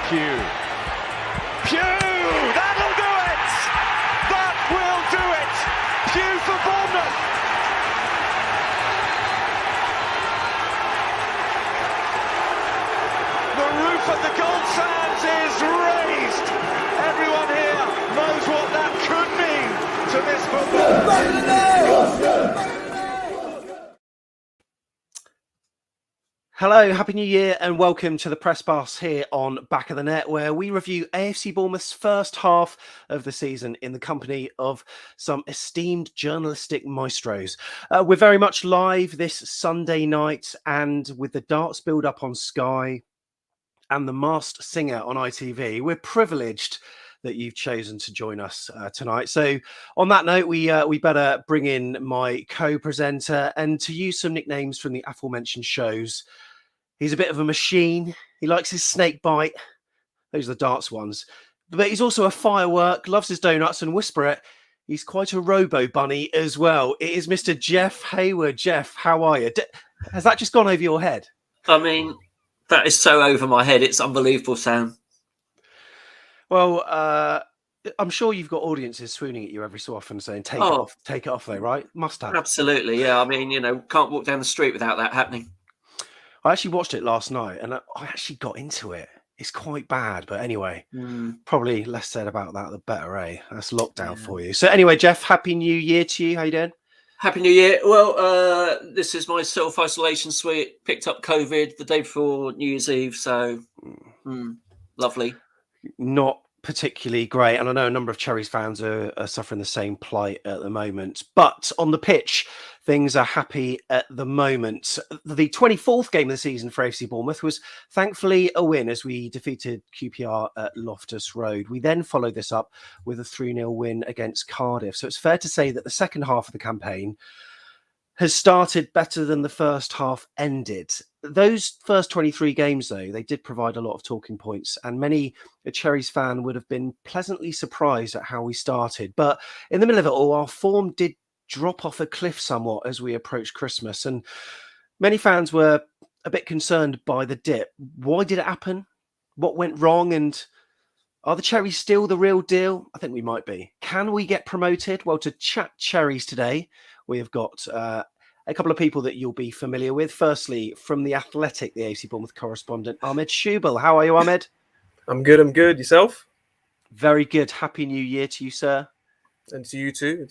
Pugh. That'll do it! That will do it! Pugh for Bournemouth! The roof of the Gold Sands is raised! Everyone here knows what that could mean to this football. Hello, Happy New Year and welcome to the Press Pass here on Back of the Net, where we review AFC Bournemouth's first half of the season in the company of some esteemed journalistic maestros. We're very much live this Sunday night, and with the darts build-up on Sky and the Masked Singer on ITV, we're privileged that you've chosen to join us tonight. So on that note, we better bring in my co-presenter, and to use some nicknames from the aforementioned shows, he's a bit of a machine. He likes his snake bite. Those are the darts ones. But he's also a firework, loves his donuts, and whisper it. He's quite a robo bunny as well. It is Mr. Jeff Hayward. Jeff, how are you? Has that just gone over your head? I mean, that is so over my head. It's unbelievable, Sam. Well, I'm sure you've got audiences swooning at you every so often saying, take it off though, right? Must have. Absolutely, yeah. I mean, can't walk down the street without that happening. I actually watched it last night and I actually got into it. It's quite bad, but anyway, probably less said about that, the better, eh? That's lockdown for you. So anyway, Jeff, Happy New Year to you. How you doing? Happy New Year. Well, this is my self-isolation suite. Picked up COVID the day before New Year's Eve, so lovely. Not particularly great, and I know a number of Cherries fans are suffering the same plight at the moment, but on the pitch things are happy at the moment. The 24th game of the season for AFC Bournemouth was thankfully a win as we defeated QPR at Loftus Road. We then followed this up with a 3-0 win against Cardiff, so it's fair to say that the second half of the campaign has started better than the first half ended. Those first 23 games, though, they did provide a lot of talking points, and many a Cherries fan would have been pleasantly surprised at how we started. But in the middle of it all, our form did drop off a cliff somewhat as we approached Christmas, and many fans were a bit concerned by the dip. Why did it happen? What went wrong? And are the Cherries still the real deal? I think we might be. Can we get promoted? Well, to chat Cherries today, we have got a couple of people that you'll be familiar with. Firstly, from The Athletic, the AFC Bournemouth correspondent, Ahmed Shooble. How are you, Ahmed? I'm good. Yourself? Very good. Happy New Year to you, sir. And to you too.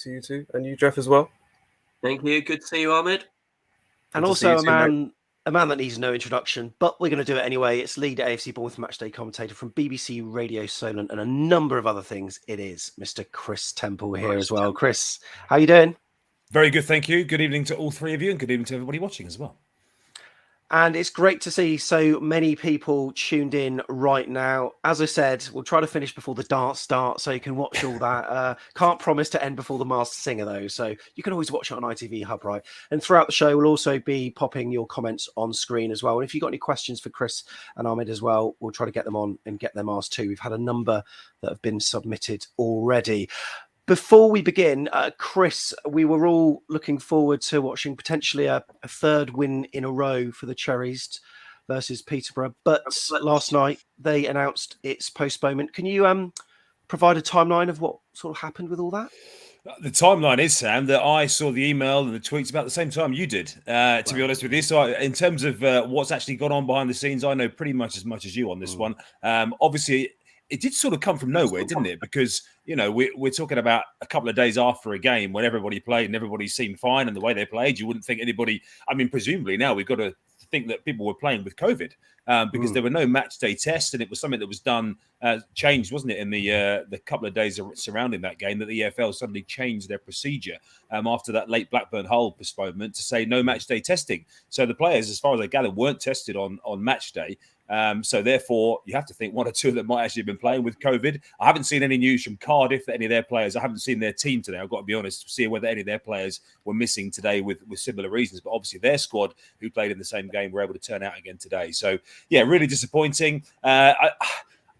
And you, Jeff, as well. Thank you. Good to see you, Ahmed. And also a man that needs no introduction, but we're going to do it anyway. It's lead AFC Bournemouth matchday commentator from BBC Radio Solent and a number of other things. It is Mr. Kris Temple here as well. Kris, how you doing? Very good, thank you. Good evening to all three of you, and good evening to everybody watching as well. And it's great to see so many people tuned in right now. As I said, we'll try to finish before the darts start, so you can watch all that. Can't promise to end before the Masked Singer, though, so you can always watch it on ITV Hub, right? And throughout the show, we'll also be popping your comments on screen as well. And if you've got any questions for Kris and Ahmed as well, we'll try to get them on and get them asked too. We've had a number that have been submitted already. Before we begin, Kris, we were all looking forward to watching potentially a third win in a row for the Cherries versus Peterborough. But last night they announced its postponement. Can you provide a timeline of what sort of happened with all that? The timeline is, Sam, that I saw the email and the tweets about the same time you did, to be honest with you. So in terms of what's actually gone on behind the scenes, I know pretty much as you on this one. Obviously, it did sort of come from nowhere, didn't it? Because, we're talking about a couple of days after a game when everybody played and everybody seemed fine and the way they played, you wouldn't think anybody, presumably now we've got to think that people were playing with COVID because there were no match day tests, and it was something that was done, changed, wasn't it, in the couple of days surrounding that game, that the EFL suddenly changed their procedure after that late Blackburn Hull postponement to say no match day testing. So the players, as far as I gather, weren't tested on match day. So therefore, you have to think one or two of them might actually have been playing with COVID. I haven't seen any news from Cardiff that any of their players, I haven't seen their team today, I've got to be honest, to see whether any of their players were missing today with similar reasons. But obviously their squad, who played in the same game, were able to turn out again today. So, yeah, really disappointing.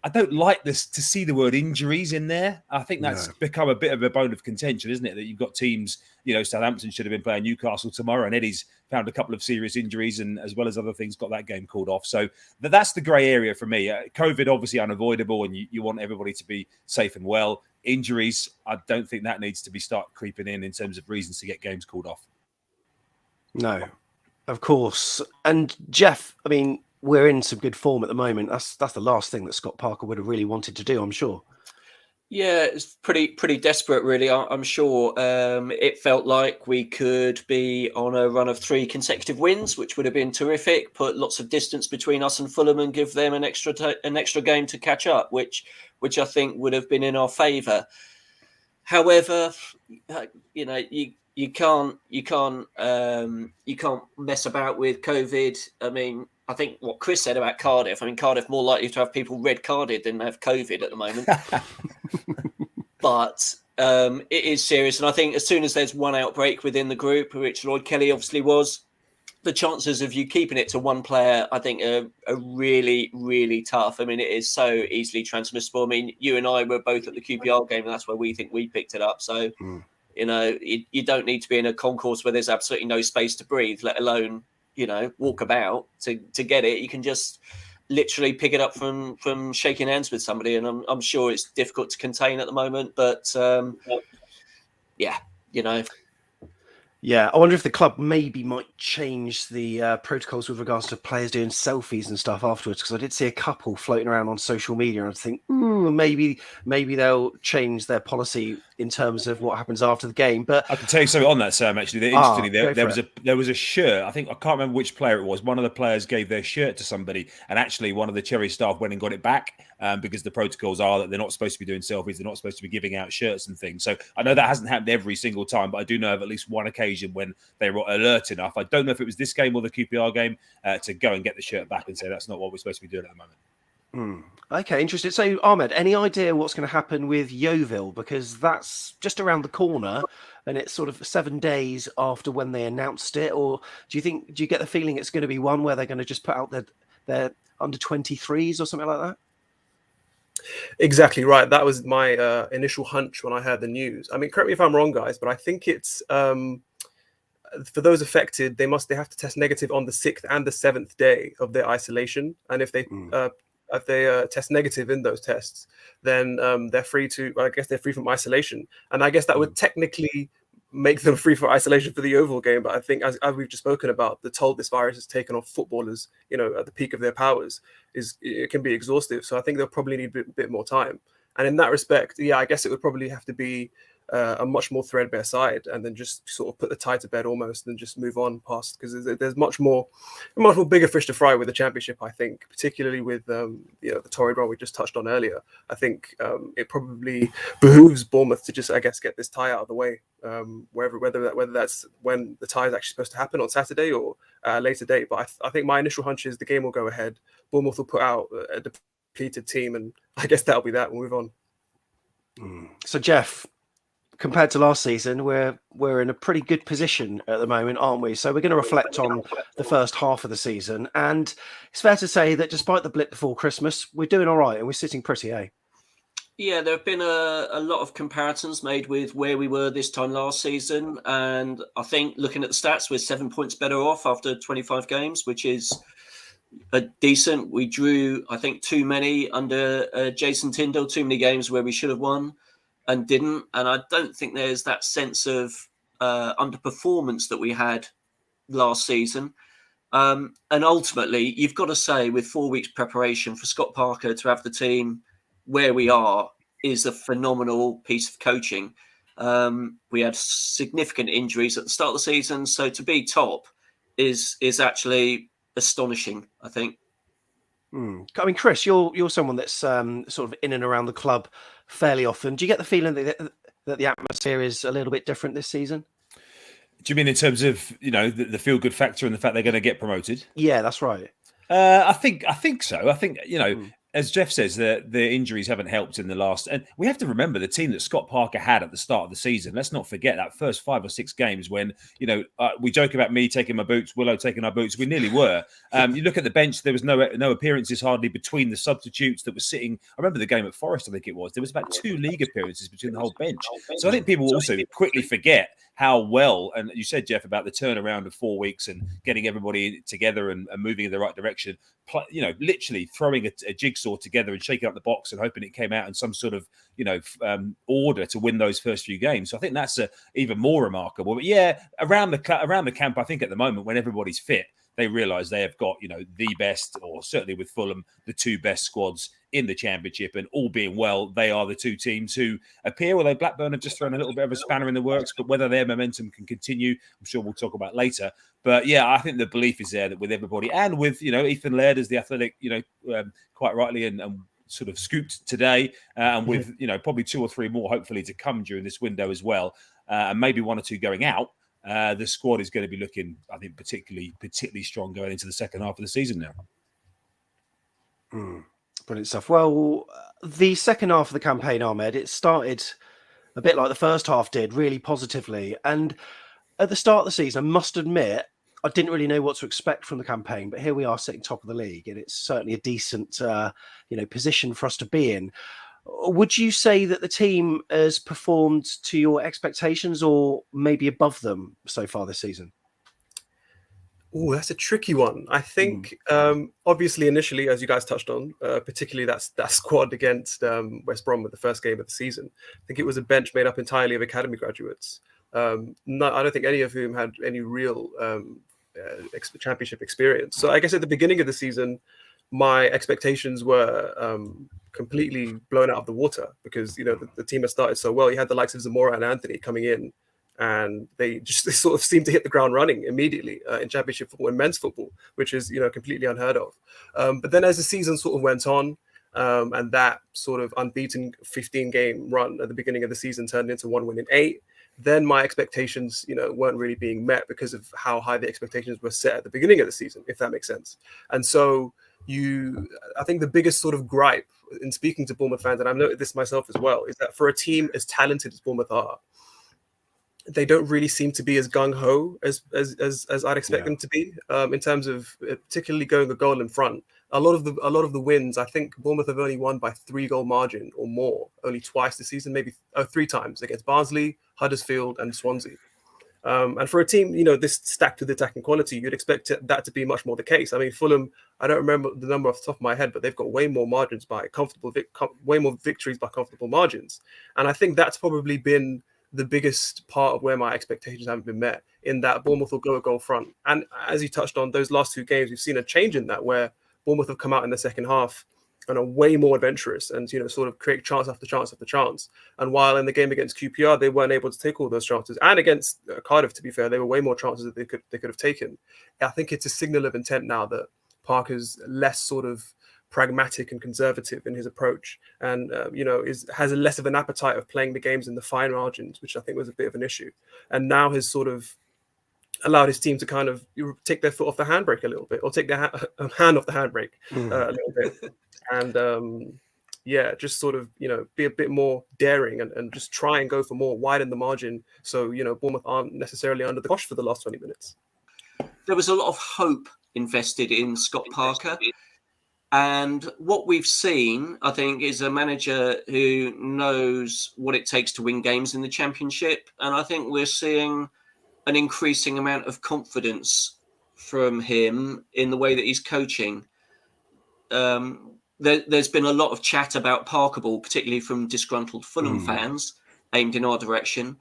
I don't like this to see the word injuries in there. I think that's No. become a bit of a bone of contention, isn't it? That you've got teams, Southampton should have been playing Newcastle tomorrow, and Eddie's found a couple of serious injuries and, as well as other things, got that game called off. So that's the grey area for me. COVID, obviously unavoidable, and you want everybody to be safe and well. Injuries, I don't think that needs to start creeping in terms of reasons to get games called off. No, of course. And Jeff, I mean, we're in some good form at the moment. That's the last thing that Scott Parker would have really wanted to do, I'm sure. Yeah, it's pretty desperate, really. I'm sure it felt like we could be on a run of 3 consecutive wins, which would have been terrific. Put lots of distance between us and Fulham and give them an extra game to catch up, which I think would have been in our favour. However, you can't mess about with COVID. I mean, I think what Kris said about Cardiff. I mean, Cardiff more likely to have people red carded than have COVID at the moment. But it is serious, and I think as soon as there's one outbreak within the group, which Lloyd Kelly obviously was, the chances of you keeping it to one player, I think, are really, really tough. I mean, it is so easily transmissible. I mean, you and I were both at the QPR game, and that's where we think we picked it up. So, you don't need to be in a concourse where there's absolutely no space to breathe, let alone, walk about to get it. You can just literally pick it up from shaking hands with somebody, and I'm sure it's difficult to contain at the moment. But Yeah, I wonder if the club maybe might change the protocols with regards to players doing selfies and stuff afterwards, because I did see a couple floating around on social media, and I think maybe they'll change their policy in terms of what happens after the game. But I can tell you something on that, Sam. Actually, interestingly, there was a shirt. I can't remember which player it was. One of the players gave their shirt to somebody, and actually, one of the Cherries staff went and got it back because the protocols are that they're not supposed to be doing selfies. They're not supposed to be giving out shirts and things. So I know that hasn't happened every single time, but I do know of at least one occasion when they were alert enough. I don't know if it was this game or the QPR game to go and get the shirt back and say that's not what we're supposed to be doing at the moment. Okay, interesting. So, Ahmed, any idea what's going to happen with Yeovil? Because that's just around the corner, and it's sort of 7 days after when they announced it. Or do you get the feeling it's going to be one where they're going to just put out their under 23s or something like that? Exactly right. That was my initial hunch when I heard the news. I mean, correct me if I'm wrong, guys, but I think it's for those affected, they have to test negative on the 6th and the 7th day of their isolation, and if they test negative in those tests, then they're free from isolation, and I guess that would technically make them free for isolation for the Yeovil game. But I think, as we've just spoken about, the toll this virus has taken off footballers, at the peak of their powers, it can be exhaustive. So I think they'll probably need a bit more time. And in that respect, I guess it would probably have to be a much more threadbare side, and then just sort of put the tie to bed almost, and just move on past, because there's much more bigger fish to fry with the Championship. I think, particularly with the torrid run we just touched on earlier. I think it probably behooves Bournemouth to just, I guess, get this tie out of the way, whether that's when the tie is actually supposed to happen on Saturday or a later date. But I think my initial hunch is the game will go ahead. Bournemouth will put out a depleted team, and I guess that'll be that. We'll move on. So, Jeff, compared to last season, we're in a pretty good position at the moment, aren't we? So we're going to reflect on the first half of the season, and it's fair to say that despite the blip before Christmas, we're doing all right, and we're sitting pretty, eh? Yeah, there have been a lot of comparisons made with where we were this time last season, and I think looking at the stats, we're 7 points better off after 25 games, which is decent. We drew, I think, too many under Jason Tyndall, too many games where we should have won and didn't. And I don't think there's that sense of underperformance that we had last season. And ultimately, you've got to say, with 4 weeks preparation for Scott Parker to have the team where we are is a phenomenal piece of coaching. We had significant injuries at the start of the season, so to be top is actually astonishing, I think. I mean, Kris, you're someone that's sort of in and around the club fairly often. Do you get the feeling that the atmosphere is a little bit different this season? Do you mean in terms of the feel good factor and the fact they're going to get promoted? Yeah, that's right. I think so. I think as Jeff says, the injuries haven't helped in the last. And we have to remember the team that Scott Parker had at the start of the season. Let's not forget that first 5 or 6 games when, we joke about me taking my boots, Willow taking our boots. We nearly were. You look at the bench, there was no appearances hardly between the substitutes that were sitting. I remember the game at Forest, I think it was. There was about 2 league appearances between the whole bench. So I think people also quickly forget how well, and you said, Jeff, about the turnaround of 4 weeks and getting everybody together and moving in the right direction. Literally throwing a jigsaw together and shaking up the box and hoping it came out in some sort of, order to win those first few games. So I think that's even more remarkable. But yeah, around the camp, I think at the moment when everybody's fit, they realise they have got, the best, or certainly with Fulham, the 2 best squads in the Championship. And all being well, they are the 2 teams who appear, although Blackburn have just thrown a little bit of a spanner in the works, but whether their momentum can continue, I'm sure we'll talk about later. But yeah, I think the belief is there that with everybody and with, Ethan Laird as the Athletic, quite rightly and sort of scooped today, and with, probably 2 or 3 more hopefully to come during this window as well, and maybe 1 or 2 going out. The squad is going to be looking, I think, particularly strong going into the second half of the season now. Brilliant stuff. Well, the second half of the campaign, Ahmed, it started a bit like the first half did, really positively. And at the start of the season, I must admit, I didn't really know what to expect from the campaign, but here we are sitting top of the league, and it's certainly a decent, position for us to be in. Would you say that the team has performed to your expectations or maybe above them so far this season? Oh, that's a tricky one. I think, obviously, initially, as you guys touched on, particularly that squad against West Brom with the first game of the season, I think it was a bench made up entirely of academy graduates. I don't think any of whom had any real championship experience. So I guess at the beginning of the season, my expectations were completely blown out of the water because, the team had started so well. You had the likes of Zamora and Anthony coming in, and they sort of seemed to hit the ground running immediately in championship football and men's football, which is, completely unheard of. But then as the season sort of went on, and that sort of unbeaten 15-game run at the beginning of the season turned into 1 win in 8, then my expectations, weren't really being met because of how high the expectations were set at the beginning of the season, if that makes sense. And so I think the biggest sort of gripe in speaking to Bournemouth fans, and I've noted this myself as well, is that for a team as talented as Bournemouth are, they don't really seem to be as gung-ho as I'd expect them to be in terms of particularly going a goal in front. A lot of the wins, I think Bournemouth have only won by 3-goal margin or more, only twice this season, maybe 3 times against Barnsley, Huddersfield, and Swansea. And for a team, this stacked with attacking quality, you'd expect that to be much more the case. I mean, Fulham, I don't remember the number off the top of my head, but they've got way more margins way more victories by comfortable margins. And I think that's probably been the biggest part of where my expectations haven't been met, in that Bournemouth will go a goal front. And as you touched on, those last 2 games, we've seen a change in that, where Bournemouth have come out in the second half and are way more adventurous and, sort of create chance after chance after chance. And while in the game against QPR, they weren't able to take all those chances. And against Cardiff, to be fair, there were way more chances that they could have taken. I think it's a signal of intent now that Parker's less sort of pragmatic and conservative in his approach, and has a less of an appetite of playing the games in the fine margins, which I think was a bit of an issue. And now has sort of allowed his team to kind of take their foot off the handbrake a little bit, or take their hand off the handbrake a little bit, and just sort of be a bit more daring and just try and go for more, widen the margin, so Bournemouth aren't necessarily under the cosh for the last 20 minutes. There was a lot of hope invested in Scott Parker. And what we've seen, I think, is a manager who knows what it takes to win games in the Championship. And I think we're seeing an increasing amount of confidence from him in the way that he's coaching. There's been a lot of chat about Parker Ball, particularly from disgruntled Fulham fans, aimed in our direction.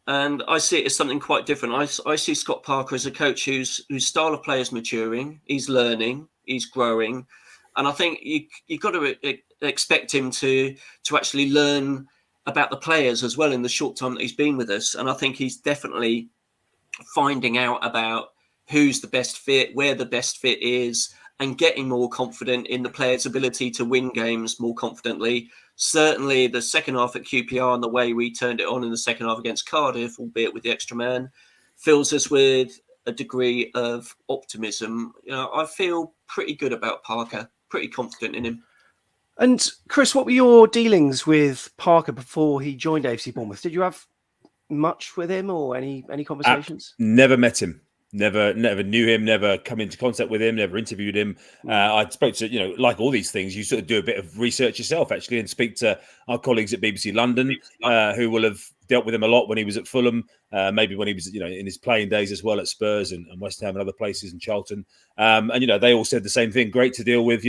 And I see it as something quite different. I see Scott Parker as a coach whose style of play is maturing. He's learning, he's growing. And I think you've got to expect him to actually learn about the players as well in the short time that he's been with us. And I think he's definitely finding out about who's the best fit, where the best fit is, and getting more confident in the players' ability to win games more confidently. Certainly the second half at QPR and the way we turned it on in the second half against Cardiff, albeit with the extra man, fills us with a degree of optimism. I feel pretty good about Parker. Pretty confident in him. And Kris, what were your dealings with Parker before he joined AFC Bournemouth? Did you have much with him or any conversations? Never met him. Never knew him, never come into contact with him, never interviewed him. I spoke to, like all these things, you sort of do a bit of research yourself, actually, and speak to our colleagues at BBC London, who will have dealt with him a lot when he was at Fulham, maybe when he was, in his playing days as well at Spurs and West Ham and other places and Charlton. And, they all said the same thing, great to deal with,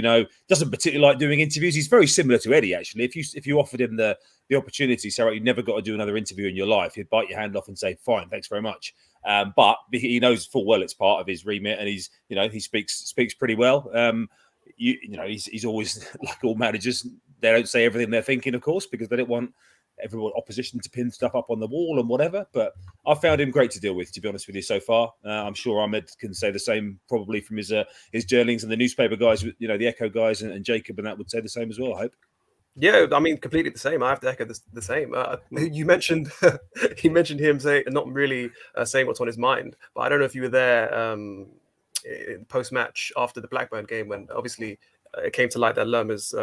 doesn't particularly like doing interviews. He's very similar to Eddie, actually. If you offered him the opportunity, say, right, you've never got to do another interview in your life, he'd bite your hand off and say, fine, thanks very much. But he knows full well it's part of his remit, and he's, he speaks pretty well. He's always, like all managers, they don't say everything they're thinking, of course, because they don't want everyone opposition to pin stuff up on the wall and whatever. But I found him great to deal with, to be honest with you, so far. I'm sure Ahmed can say the same, probably from his journalings, and the newspaper guys, the Echo guys, and Jacob, and that would say the same as well, I hope. Yeah, I mean, completely the same. I have to echo the same. You mentioned he mentioned him not really saying what's on his mind, but I don't know if you were there post match after the Blackburn game when obviously it came to light that Lerma's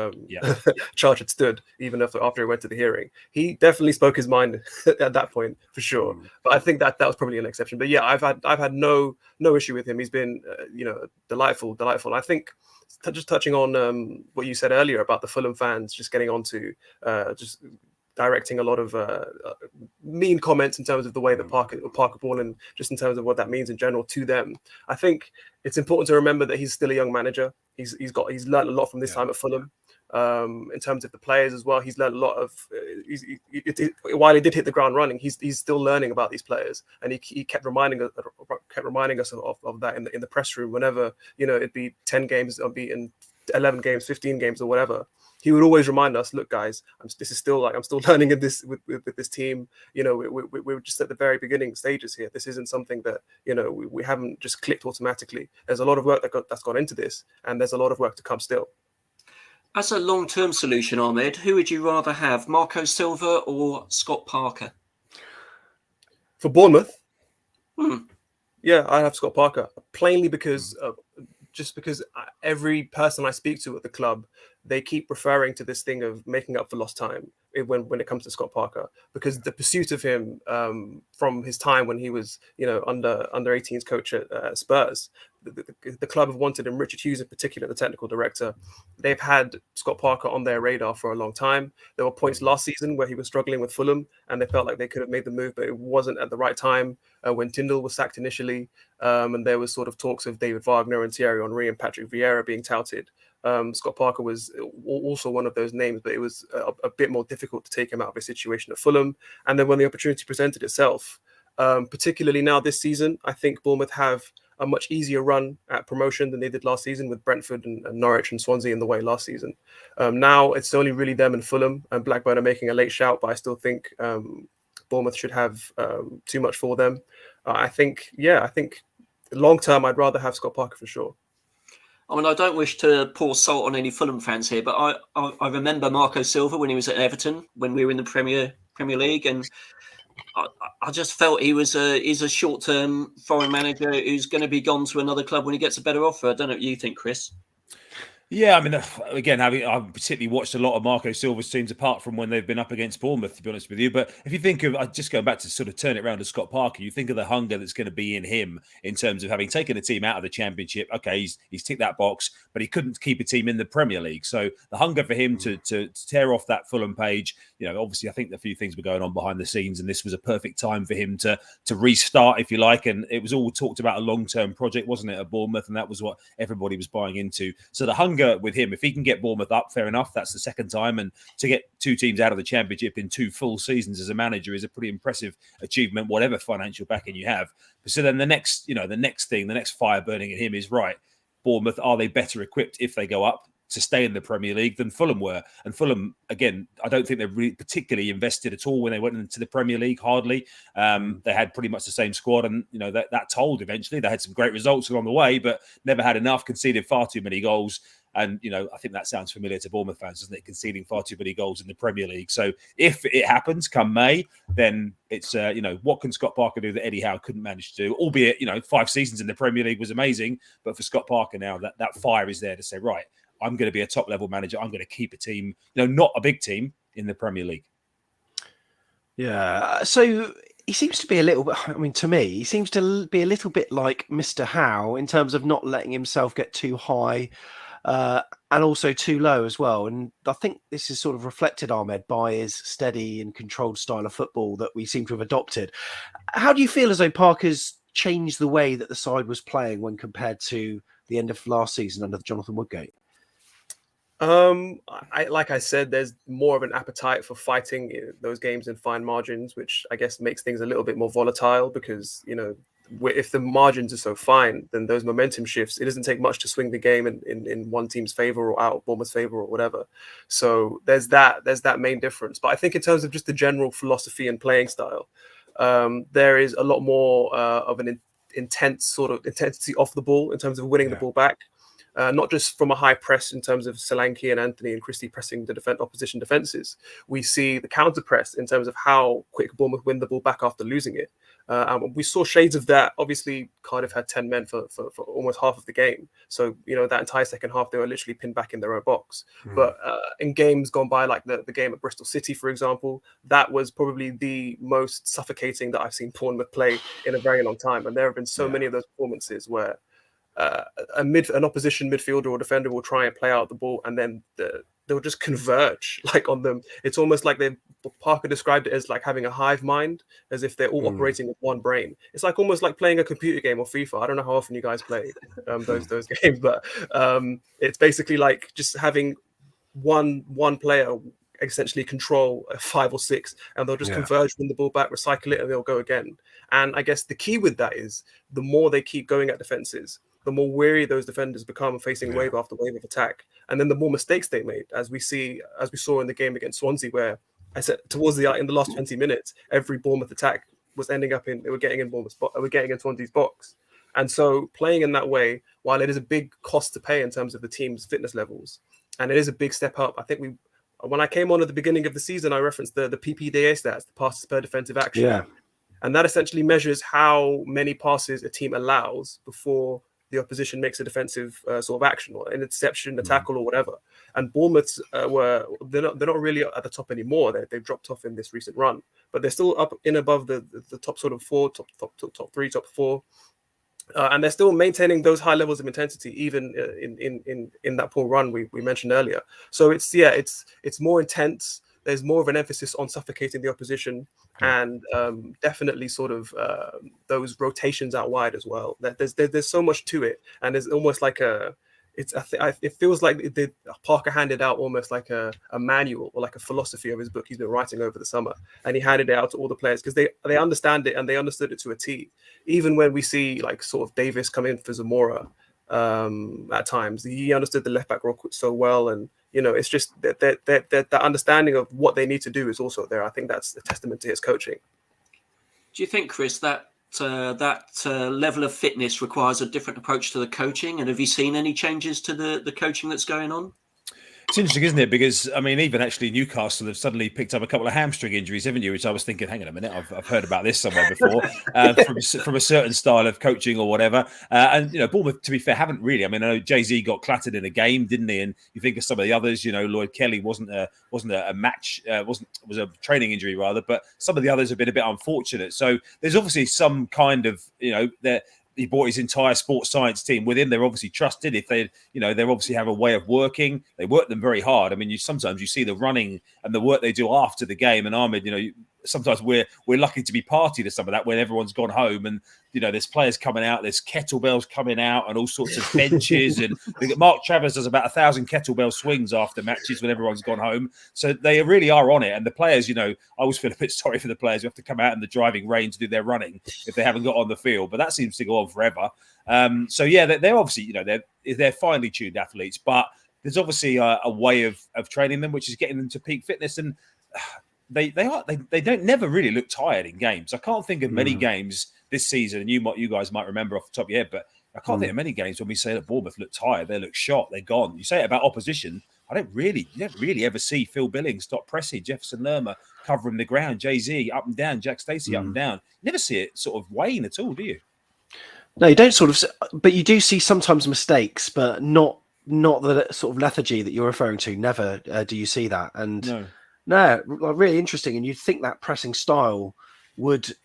charge had stood even after he went to the hearing. He definitely spoke his mind at that point for sure. But I think that was probably an exception. But yeah, I've had no issue with him. He's been delightful. I think. Just touching on what you said earlier about the Fulham fans just getting onto just directing a lot of mean comments in terms of the way that Parker ball and just in terms of what that means in general to them. I think it's important to remember that he's still a young manager. He's learned a lot from this time at Fulham. In terms of the players as well, he's learned a lot of. While he did hit the ground running, he's still learning about these players, and he kept reminding us of that in the press room. Whenever it'd be 10 games unbeaten, 11 games, 15 games, or whatever, he would always remind us, "Look, guys, I'm still learning in this with this team. We're just at the very beginning stages here. This isn't something that we haven't just clicked automatically. There's a lot of work that's gone into this, and there's a lot of work to come still." As a long-term solution, Ahmed, who would you rather have, Marco Silva or Scott Parker? For Bournemouth, yeah, I have Scott Parker, plainly because every person I speak to at the club, they keep referring to this thing of making up for lost time when it comes to Scott Parker, because the pursuit of him from his time when he was under 18s coach at Spurs, the club have wanted him. Richard Hughes in particular, the technical director, they've had Scott Parker on their radar for a long time. There were points last season where he was struggling with Fulham and they felt like they could have made the move, but it wasn't at the right time when Tyndall was sacked initially, and there was sort of talks of David Wagner and Thierry Henry and Patrick Vieira being touted. Scott Parker was also one of those names, but it was a bit more difficult to take him out of his situation at Fulham. And then when the opportunity presented itself, particularly now this season, I think Bournemouth have a much easier run at promotion than they did last season with Brentford and Norwich and Swansea in the way last season. Now it's only really them and Fulham, and Blackburn are making a late shout, but I still think Bournemouth should have too much for them. I think long term, I'd rather have Scott Parker for sure. I mean, I don't wish to pour salt on any Fulham fans here, but I remember Marco Silva when he was at Everton, when we were in the Premier League, and I just felt he's a short-term foreign manager who's going to be gone to another club when he gets a better offer. I don't know what you think, Kris. Yeah, I mean, again, I've particularly watched a lot of Marco Silva's teams apart from when they've been up against Bournemouth, to be honest with you. But if you think of, just going back to sort of turn it around to Scott Parker, you think of the hunger that's going to be in him in terms of having taken a team out of the Championship. Okay, he's ticked that box, but he couldn't keep a team in the Premier League. So the hunger for him to tear off that Fulham page, obviously I think a few things were going on behind the scenes, and this was a perfect time for him to restart, if you like. And it was all talked about a long-term project, wasn't it, at Bournemouth? And that was what everybody was buying into. So the hunger with him, if he can get Bournemouth up, fair enough. That's the second time. And to get two teams out of the Championship in 2 full seasons as a manager is a pretty impressive achievement, whatever financial backing you have. But so then the next fire burning in him is, right, Bournemouth, are they better equipped if they go up to stay in the Premier League than Fulham were? And Fulham, again, I don't think they really particularly invested at all when they went into the Premier League, hardly. They had pretty much the same squad, and that told eventually. They had some great results along the way, but never had enough, conceded far too many goals. And, I think that sounds familiar to Bournemouth fans, doesn't it? Conceding far too many goals in the Premier League. So if it happens come May, then it's, what can Scott Parker do that Eddie Howe couldn't manage to do? Albeit, 5 seasons in the Premier League was amazing. But for Scott Parker now, that fire is there to say, right, I'm going to be a top level manager. I'm going to keep a team, not a big team in the Premier League. Yeah. So he seems to be a little bit, I mean, to me, he seems to be a little bit like Mr. Howe in terms of not letting himself get too high and also too low as well. And I think this is sort of reflected, Ahmed, by his steady and controlled style of football that we seem to have adopted. How do you feel as though Parker's changed the way that the side was playing when compared to the end of last season under Jonathan Woodgate? Like I said, there's more of an appetite for fighting those games in fine margins, which I guess makes things a little bit more volatile because, if the margins are so fine, then those momentum shifts, it doesn't take much to swing the game in one team's favor or out of Bournemouth's favor or whatever. So there's that main difference. But I think in terms of just the general philosophy and playing style, there is a lot more of an intense sort of intensity off the ball in terms of winning the ball back. Not just from a high press in terms of Solanke and Anthony and Christie pressing the opposition defenses. We see the counter press in terms of how quick Bournemouth win the ball back after losing it. And we saw shades of that. Obviously, Cardiff had 10 men for almost half of the game. So, that entire second half, they were literally pinned back in their own box. But in games gone by, like the game at Bristol City, for example, that was probably the most suffocating that I've seen Bournemouth play in a very long time. And there have been so many of those performances where an opposition midfielder or defender will try and play out the ball, and then they'll just converge on them. It's almost like Parker described it as like having a hive mind, as if they're all operating with one brain. It's almost like playing a computer game or FIFA. I don't know how often you guys play those games, but it's basically like just having one player essentially control 5 or 6, and they'll just converge, win the ball back, recycle it, and they'll go again. And I guess the key with that is the more they keep going at defenses, the more weary those defenders become, facing wave after wave of attack, and then the more mistakes they made, as we saw in the game against Swansea, where I said in the last 20 minutes, every Bournemouth attack was ending up in Swansea's box. And so playing in that way, while it is a big cost to pay in terms of the team's fitness levels, and it is a big step up, I think when I came on at the beginning of the season, I referenced the PPDA stats, the passes per defensive action. Yeah. And that essentially measures how many passes a team allows before the opposition makes a defensive sort of action or an interception, a tackle, or whatever. And Bournemouth's they're not really at the top anymore. They've dropped off in this recent run, but they're still up in above the top sort of 4, top 3, top 4. And they're still maintaining those high levels of intensity, even in that poor run we mentioned earlier. So it's more intense. There's more of an emphasis on suffocating the opposition, and definitely sort of those rotations out wide as well. There's so much to it, and there's almost like it feels like Parker handed out almost like a manual or like a philosophy of his book he's been writing over the summer, and he handed it out to all the players because they understand it and they understood it to a T. Even when we see like sort of Davis come in for Zamora at times, he understood the left back role so well, and it's just that understanding of what they need to do is also there. I think that's a testament to his coaching. Do you think, Kris, that level of fitness requires a different approach to the coaching? And have you seen any changes to the coaching that's going on? It's interesting, isn't it? Because, I mean, even actually Newcastle have suddenly picked up a couple of hamstring injuries, haven't you? Which I was thinking, hang on a minute, I've heard about this somewhere before from a certain style of coaching or whatever. And, Bournemouth, to be fair, haven't really. I mean, I know Jay-Z got clattered in a game, didn't he? And you think of some of the others, Lloyd Kelly wasn't a match, was a training injury rather, but some of the others have been a bit unfortunate. So there's obviously some kind of, he brought his entire sports science team with him. They're obviously trusted. If they obviously have a way of working. They work them very hard. I mean, sometimes you see the running and the work they do after the game. And Ahmed, sometimes we're lucky to be party to some of that when everyone's gone home and there's players coming out, there's kettlebells coming out and all sorts of benches. And Mark Travers does about 1,000 kettlebell swings after matches when everyone's gone home. So they really are on it. And the players, I always feel a bit sorry for the players who have to come out in the driving rain to do their running if they haven't got on the field. But that seems to go on forever. So yeah, they're obviously, they're finely tuned athletes, but there's obviously a way of training them, which is getting them to peak fitness. And they don't never really look tired in games. I can't think of many games this season, and you guys might remember off the top of your head, but I can't think of many games when we say that Bournemouth look tired, they look shot, they're gone. You say it about opposition, you don't really ever see Phil Billings stop pressing, Jefferson Lerma covering the ground, Jay-Z up and down, Jack Stacey up and down. You never see it sort of wane at all, do you? No, you don't but you do see sometimes mistakes, but not not the sort of lethargy that you're referring to. Never do you see that. And No. really interesting. And you'd think that pressing style would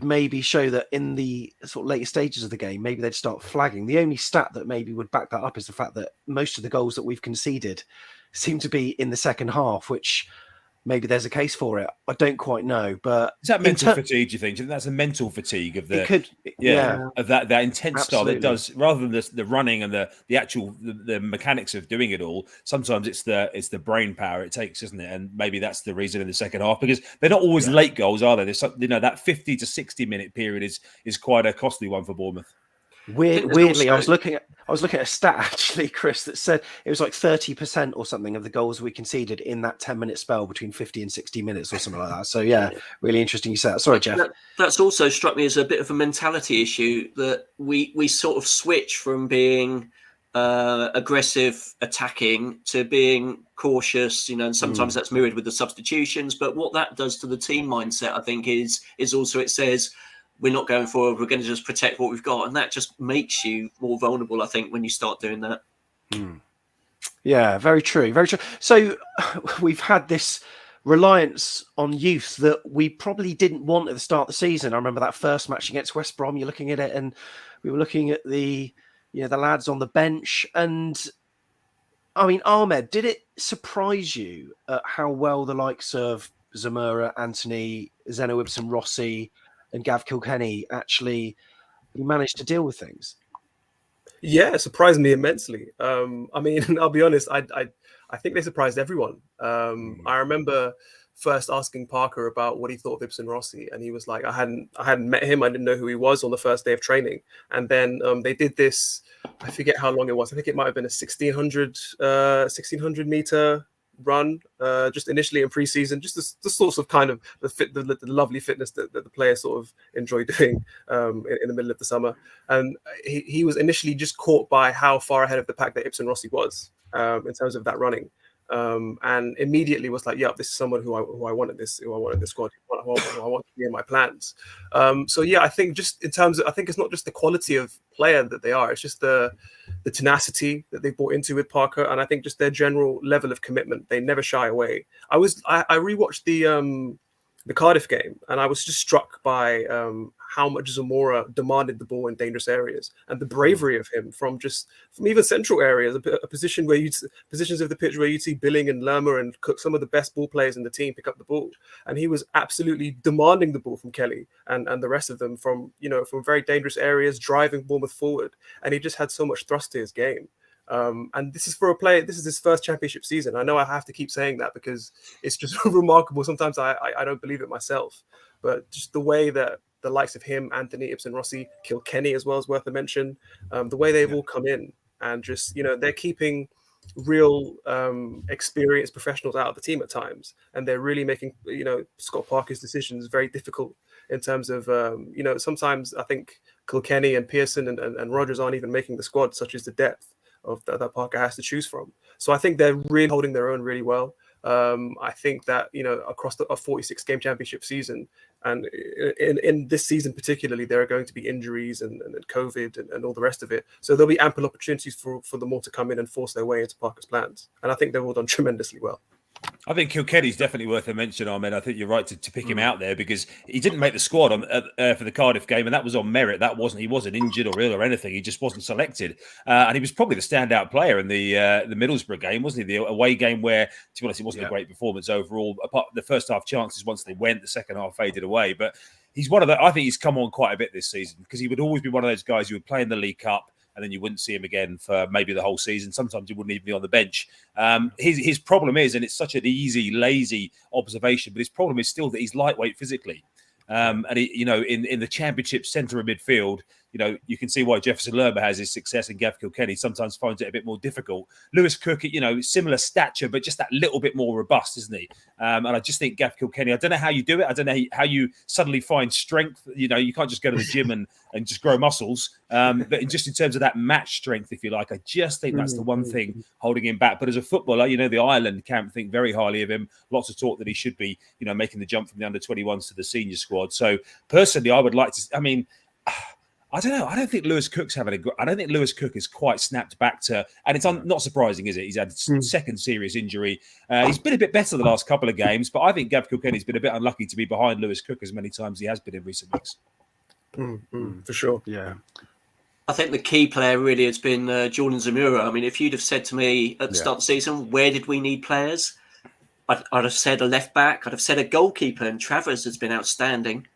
maybe show that in the sort of later stages of the game, maybe they'd start flagging. The only stat that maybe would back that up is the fact that most of the goals that we've conceded seem to be in the second half, which maybe there's a case for it. I don't quite know, but is that mental fatigue? Do you think? Do you think that's a mental fatigue of the? It could, of that intense style that does, rather than the running and the actual the mechanics of doing it all. Sometimes it's the brain power it takes, isn't it? And maybe that's the reason in the second half, because they're not always late goals, are they? There's that 50 to 60 minute period is quite a costly one for Bournemouth. Weirdly, I was looking at a stat actually, Kris, that said it was like 30% or something of the goals we conceded in that 10-minute spell between 50 and 60 minutes or something like that. So yeah, really interesting you said that. Sorry, Jeff. That's also struck me as a bit of a mentality issue, that we sort of switch from being aggressive, attacking, to being cautious, and sometimes that's mirrored with the substitutions. But what that does to the team mindset, I think, is also it says, we're not going forward, we're going to just protect what we've got. And that just makes you more vulnerable, I think, when you start doing that. Yeah, very true. Very true. So we've had this reliance on youth that we probably didn't want at the start of the season. I remember that first match against West Brom, you're looking at it and we were looking at the lads on the bench. And I mean, Ahmed, did it surprise you at how well the likes of Zamora, Anthony, Zeno Ibsen-Rossi and Gav Kilkenny actually managed to deal with things? Yeah, it surprised me immensely. I mean, I'll be honest, I think they surprised everyone. I remember first asking Parker about what he thought of Ibsen-Rossi, and he was like, I hadn't met him, I didn't know who he was on the first day of training. And then they did this, I forget how long it was, I think it might have been a 1600 meter run, just initially in pre-season, just the sorts of kind of the lovely fitness that the players sort of enjoy doing in the middle of the summer. And he was initially just caught by how far ahead of the pack that Ibsen-Rossi was in terms of that running, and immediately was like, yeah, this is someone who I wanted this squad, who I want to be in my plans. So yeah, I think just in terms of, I think it's not just the quality of player that they are, it's just the tenacity that they brought into with Parker, and I think just their general level of commitment. They never shy away. I rewatched the Cardiff game, and I was just struck by how much Zamora demanded the ball in dangerous areas, and the bravery of him from even central areas, a position where positions of the pitch where you'd see Billing and Lerma and Cook, some of the best ball players in the team, pick up the ball, and he was absolutely demanding the ball from Kelly and the rest of them from very dangerous areas, driving Bournemouth forward, and he just had so much thrust to his game. And this is for a player, this is his first championship season. I know I have to keep saying that because it's just remarkable. Sometimes I don't believe it myself, but just the way that the likes of him, Anthony, Ibsen-Rossi, Kilkenny as well is worth a mention. The way they've all come in and just, they're keeping real experienced professionals out of the team at times. And they're really making, Scott Parker's decisions very difficult in terms of, sometimes I think Kilkenny and Pearson and Rodgers aren't even making the squad, such as the depth of that Parker has to choose from. So I think they're really holding their own really well. I think that across a 46 game championship season, and in this season particularly, there are going to be injuries and COVID and all the rest of it. So there'll be ample opportunities for them all to come in and force their way into Parker's plans. And I think they've all done tremendously well. I think Kilkenny's definitely worth a mention, Ahmed. I think you're right to pick him out there because he didn't make the squad for the Cardiff game, and that was on merit. He wasn't injured or ill or anything. He just wasn't selected, and he was probably the standout player in the Middlesbrough game, wasn't he? The away game where, to be honest, it wasn't a great performance overall. Apart from the first half chances, once they went, the second half faded away. But he's one of the. I think he's come on quite a bit this season because he would always be one of those guys who would play in the League Cup, and then you wouldn't see him again for maybe the whole season. Sometimes he wouldn't even be on the bench. His problem is, and it's such an easy, lazy observation, but his problem is still that he's lightweight physically. And he, in the championship centre of midfield, you can see why Jefferson Lerma has his success, and Gav Kilkenny sometimes finds it a bit more difficult. Lewis Cook, similar stature, but just that little bit more robust, isn't he? And I just think Gav Kilkenny, I don't know how you do it. I don't know how you suddenly find strength. You can't just go to the gym and just grow muscles. But just in terms of that match strength, if you like, I just think that's the one thing holding him back. But as a footballer, the Ireland camp think very highly of him. Lots of talk that he should be, making the jump from the under-21s to the senior squad. So personally, I would like to, I don't know. I don't think Lewis Cook's having I don't think Lewis Cook is quite snapped back to, and it's not surprising, is it? He's had second serious injury. He's been a bit better the last couple of games, but I think Gav Kilkenny's been a bit unlucky to be behind Lewis Cook as many times as he has been in recent weeks. For sure. Yeah. I think the key player really has been Jordan Zamora. I mean, if you'd have said to me at the start of the season, where did we need players? I'd have said a left back. I'd have said a goalkeeper, and Travers has been outstanding.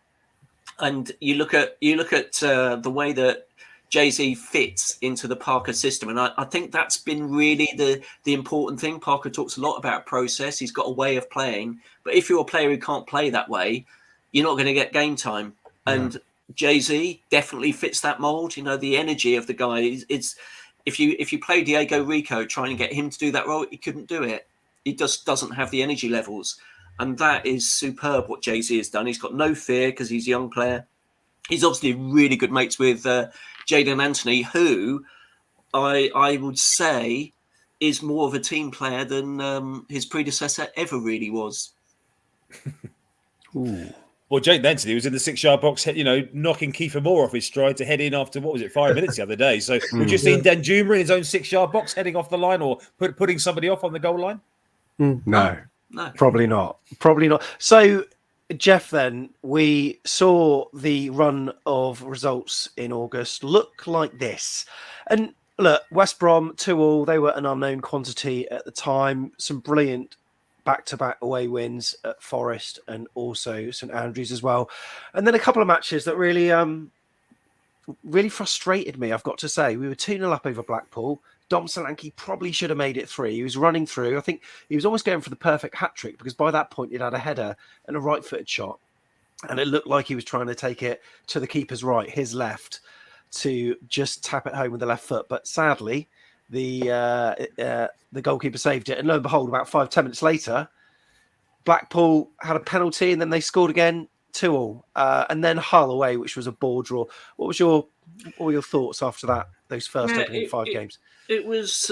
And you look at the way that Jay-Z fits into the Parker system, and I think that's been really the important thing. Parker talks a lot about process. He's got a way of playing, but if you're a player who can't play that way, you're not going to get game time. And Jay-Z definitely fits that mold. You know, the energy of the guy is if you play Diego Rico, trying to get him to do that role, he couldn't do it. He just doesn't have the energy levels. And that is superb what Jay-Z has done. He's got no fear because he's a young player. He's obviously really good mates with Jadon Anthony, who I would say is more of a team player than his predecessor ever really was. Ooh. Well, Jadon Anthony was in the 6-yard box, knocking Kiefer Moore off his stride to head in after, 5 minutes the other day. So we've just seen Danjuma in his own 6-yard box heading off the line or putting somebody off on the goal line. No, probably not. So, Jeff, then we saw the run of results in August look like this. And look, West Brom 2-2, they were an unknown quantity at the time. Some brilliant back-to-back away wins at Forest and also St Andrews as well. And then a couple of matches that really frustrated me, I've got to say. We were 2-0 up over Blackpool. Dom Solanke probably should have made it 3. He was running through. I think he was almost going for the perfect hat-trick because by that point he'd had a header and a right-footed shot. And it looked like he was trying to take it to the keeper's right, his left, to just tap it home with the left foot. But sadly, the goalkeeper saved it. And lo and behold, about 5-10 minutes later, Blackpool had a penalty and then they scored again, 2-2. And then Hull away, which was a ball draw. What were your thoughts after that, those first opening 5 games? It was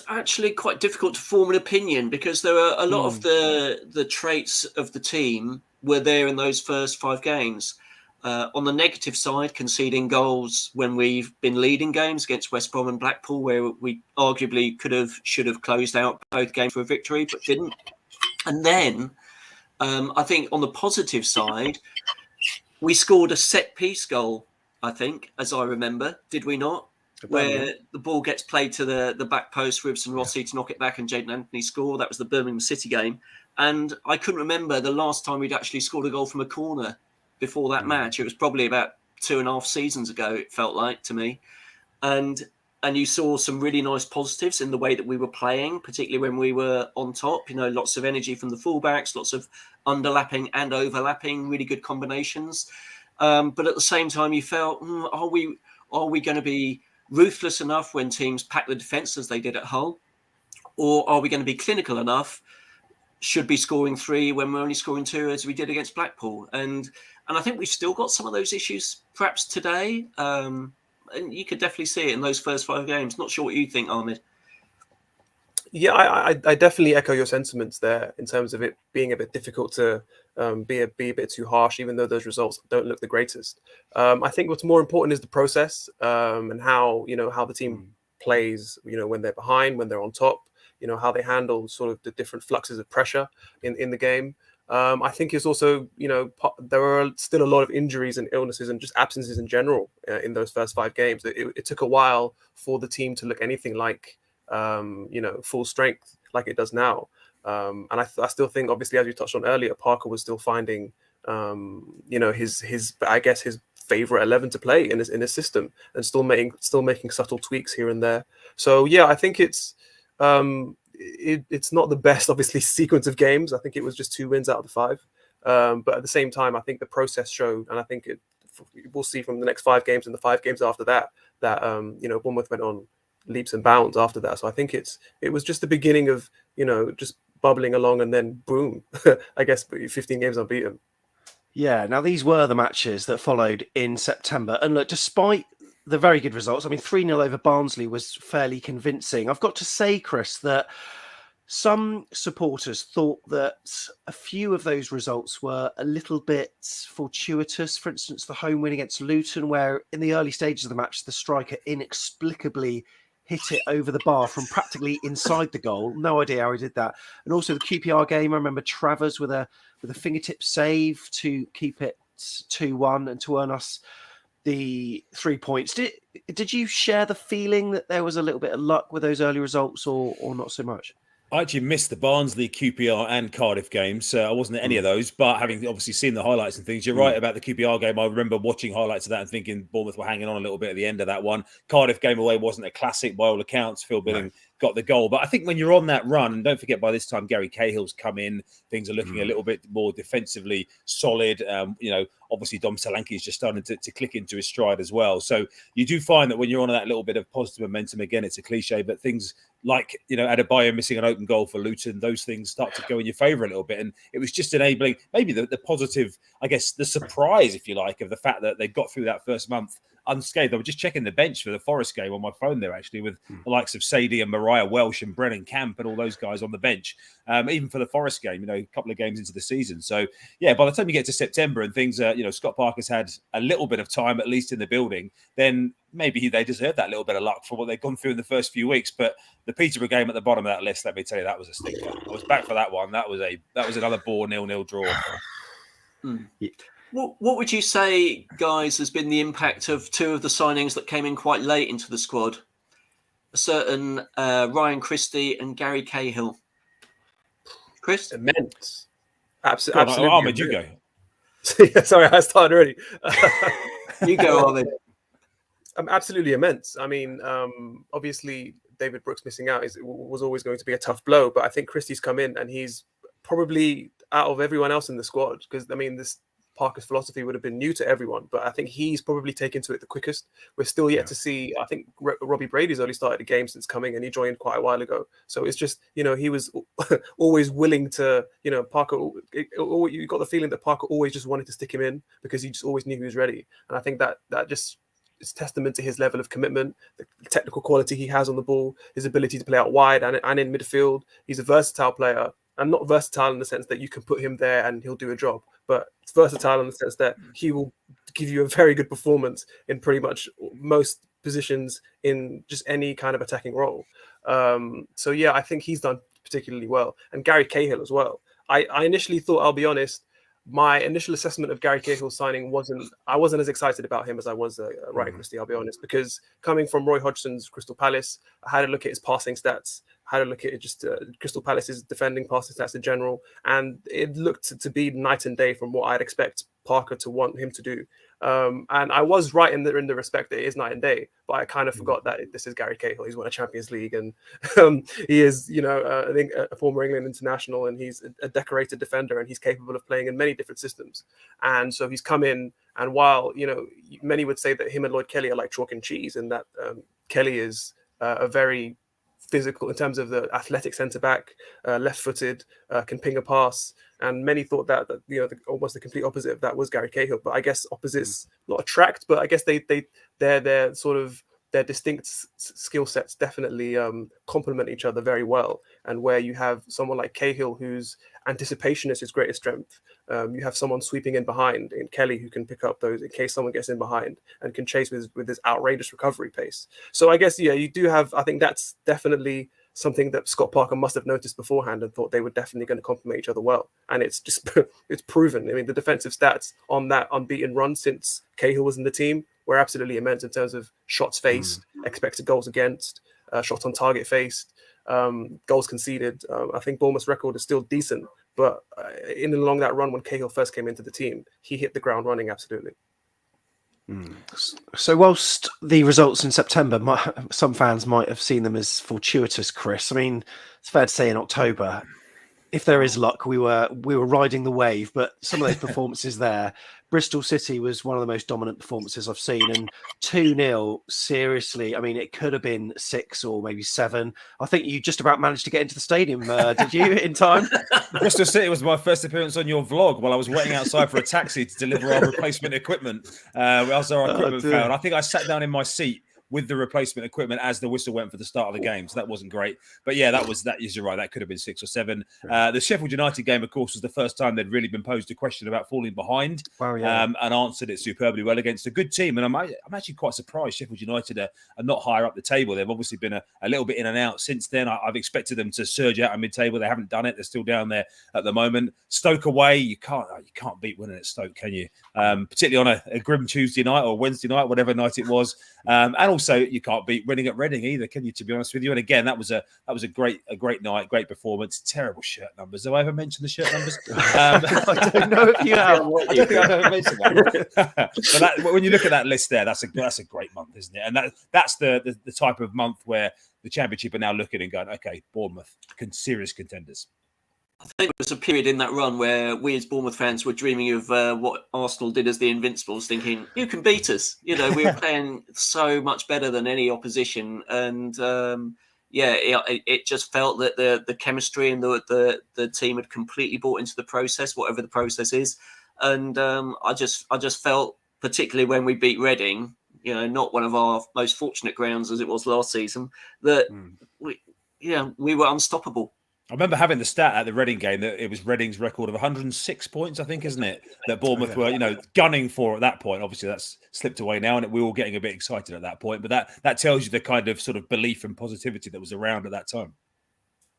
actually quite difficult to form an opinion because there were a lot of the traits of the team were there in those first 5 games. On the negative side, conceding goals when we've been leading games against West Brom and Blackpool, where we arguably should have closed out both games for a victory, but didn't. And then I think on the positive side, we scored a set-piece goal, I think, as I remember. Did we not? Where the ball gets played to the back post, Ribson Rossi to knock it back and Jadon Anthony score. That was the Birmingham City game. And I couldn't remember the last time we'd actually scored a goal from a corner before that match. It was probably about 2.5 seasons ago, it felt like to me. And you saw some really nice positives in the way that we were playing, particularly when we were on top. You know, lots of energy from the fullbacks, lots of underlapping and overlapping, really good combinations. But at the same time, you felt, are we going to be ruthless enough when teams pack the defence as they did at Hull? Or are we going to be clinical enough, should be scoring 3 when we're only scoring 2 as we did against Blackpool? And I think we've still got some of those issues perhaps today. And you could definitely see it in those first 5 games. Not sure what you think, Ahmed. Yeah, I definitely echo your sentiments there in terms of it being a bit difficult to be a bit too harsh, even though those results don't look the greatest. I think what's more important is the process and how the team plays, when they're behind, when they're on top, how they handle sort of the different fluxes of pressure in the game. I think it's also, there are still a lot of injuries and illnesses and just absences in general in those first 5 games. It took a while for the team to look anything like, full strength like it does now. And I still think, obviously, as you touched on earlier, Parker was still finding, his favorite 11 to play in his system, and still making subtle tweaks here and there. So yeah, I think it's not the best, obviously, sequence of games. I think it was just 2 wins out of the 5. But at the same time, I think the process showed, and I think we'll see from the next 5 games and the 5 games after that Bournemouth went on leaps and bounds after that. So I think it was just the beginning of, just bubbling along, and then boom, I guess 15 games unbeaten. Yeah, now these were the matches that followed in September. And look, despite the very good results, I mean, 3-0 over Barnsley was fairly convincing. I've got to say, Kris, that Some supporters thought that a few of those results were a little bit fortuitous. For instance, the home win against Luton, where in the early stages of the match, the striker inexplicably hit it over the bar from practically inside the goal. No idea how he did that. And also the QPR game, I remember Travers with a fingertip save to keep it 2-1 and to earn us the 3 points. Did you share the feeling that there was a little bit of luck with those early results or not so much? I actually missed the Barnsley, QPR and Cardiff games. I wasn't at any of those, but having obviously seen the highlights and things, you're right about the QPR game. I remember watching highlights of that and thinking Bournemouth were hanging on a little bit at the end of that one. Cardiff game away wasn't a classic by all accounts. Phil Billing got the goal. But I think when you're on that run, and don't forget by this time, Gary Cahill's come in, things are looking a little bit more defensively solid. Obviously Dom Solanke is just starting to click into his stride as well. So you do find that when you're on that little bit of positive momentum, again, it's a cliche, but things like, Adebayo missing an open goal for Luton, those things start to go in your favour a little bit. And it was just enabling maybe the positive, I guess, the surprise, if you like, of the fact that they got through that first month unscathed. I was just checking the bench for the Forest game on my phone there, actually, with the likes of Sadie and Mariah Welsh and Brennan Camp and all those guys on the bench, even for the Forest game, a couple of games into the season. So, yeah, by the time you get to September and things, Scott Parker's had a little bit of time, at least in the building, then maybe they deserve that little bit of luck for what they've gone through in the first few weeks. But the Peterborough game at the bottom of that list, let me tell you, that was a stinker. I was back for that one. That was another bore 0-0 draw. Yeah. What would you say, guys, has been the impact of two of the signings that came in quite late into the squad? A certain Ryan Christie and Gary Cahill. Chris? Immense. Absolutely. Ahmed, you go. Sorry, I started already. You go, Ahmed. Absolutely immense. I mean, obviously, David Brooks missing out was always going to be a tough blow, but I think Christie's come in and he's probably out of everyone else in the squad, because, I mean, this Parker's philosophy would have been new to everyone, but I think he's probably taken to it the quickest. We're still yet to see. I think Robbie Brady's only started a game since coming, and he joined quite a while ago. So it's just, he was always willing to, Parker. You got the feeling that Parker always just wanted to stick him in because he just always knew he was ready. And I think that just is testament to his level of commitment, the technical quality he has on the ball, his ability to play out wide and in midfield. He's a versatile player. And not versatile in the sense that you can put him there and he'll do a job, but it's versatile in the sense that he will give you a very good performance in pretty much most positions in just any kind of attacking role. So yeah, I think he's done particularly well. And Gary Cahill as well. I initially thought, I'll be honest, my initial assessment of Gary Cahill's signing I wasn't as excited about him as I was Ryan Christie, I'll be honest, because coming from Roy Hodgson's Crystal Palace, I had a look at his passing stats, had a look at just Crystal Palace's defending passing stats in general, and it looked to be night and day from what I'd expect Parker to want him to do. And I was right in the respect that it is night and day, but I kind of forgot that this is Gary Cahill. He's won a Champions League, and he is, I think, a former England international, and he's a decorated defender, and he's capable of playing in many different systems. And so he's come in, and while many would say that him and Lloyd Kelly are like chalk and cheese, and that Kelly is a very physical in terms of the athletic centre back, left-footed, can ping a pass, and many thought that almost the complete opposite of that was Gary Cahill. But I guess opposites not attract, but I guess they're sort of their distinct skill sets definitely complement each other very well. And where you have someone like Cahill, whose anticipation is his greatest strength, you have someone sweeping in behind in Kelly who can pick up those in case someone gets in behind and can chase with his outrageous recovery pace. So I guess, you do have, I think that's definitely something that Scott Parker must have noticed beforehand and thought they were definitely going to complement each other well. And it's just, it's proven. I mean, the defensive stats on that unbeaten run since Cahill was in the team were absolutely immense in terms of shots faced, expected goals against, shots on target faced, goals conceded. I think Bournemouth's record is still decent, but in and along that run when Cahill first came into the team, he hit the ground running absolutely. So whilst the results in September, some fans might have seen them as fortuitous, Chris, I mean, it's fair to say in October, if there is luck, we were riding the wave, but some of those performances there, Bristol City was one of the most dominant performances I've seen, and 2-0, seriously, I mean, it could have been 6 or maybe 7. I think you just about managed to get into the stadium, did you, in time? Bristol City was my first appearance on your vlog while I was waiting outside for a taxi to deliver our replacement equipment. As our equipment failed. I think I sat down in my seat with the replacement equipment as the whistle went for the start of the game. So that wasn't great. But yeah, that is you're right. That could have been 6 or 7. The Sheffield United game, of course, was the first time they'd really been posed a question about falling behind. Wow, yeah. And answered it superbly well against a good team. And I'm actually quite surprised Sheffield United are not higher up the table. They've obviously been a little bit in and out since then. I've expected them to surge out of mid-table. They haven't done it. They're still down there at the moment. Stoke away, you can't beat winning at Stoke, can you? Particularly on a grim Tuesday night or Wednesday night, whatever night it was. And also you can't beat winning at Reading either, can you? To be honest with you. And again, that was a great night, great performance. Terrible shirt numbers. Have I ever mentioned the shirt numbers? I don't know if you have. I don't think I've ever mentioned that. But when you look at that list there, that's a great month, isn't it? And that's the type of month where the Championship are now looking and going, okay, Bournemouth, serious contenders. I think there was a period in that run where we as Bournemouth fans were dreaming of what Arsenal did as the Invincibles, thinking, you can beat us. We were playing so much better than any opposition. And it just felt that the chemistry and the team had completely bought into the process, whatever the process is. And I just felt, particularly when we beat Reading, not one of our most fortunate grounds as it was last season, that we were unstoppable. I remember having the stat at the Reading game that it was Reading's record of 106 points, I think, isn't it? That Bournemouth were, gunning for at that point. Obviously, that's slipped away now, and we were all getting a bit excited at that point. But that tells you the kind of sort of belief and positivity that was around at that time.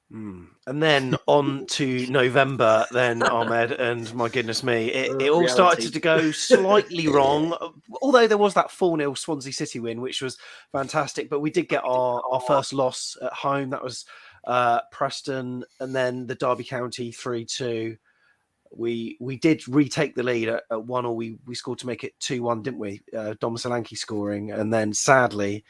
And then on to November, then Ahmed, and my goodness me, it all started to go slightly wrong. Although there was that 4-0 Swansea City win, which was fantastic, but we did get our first loss at home. That was Preston, and then the Derby County 3-2. We did retake the lead at 1-1. We scored to make it 2-1, didn't we? Dom Solanke scoring, and then sadly.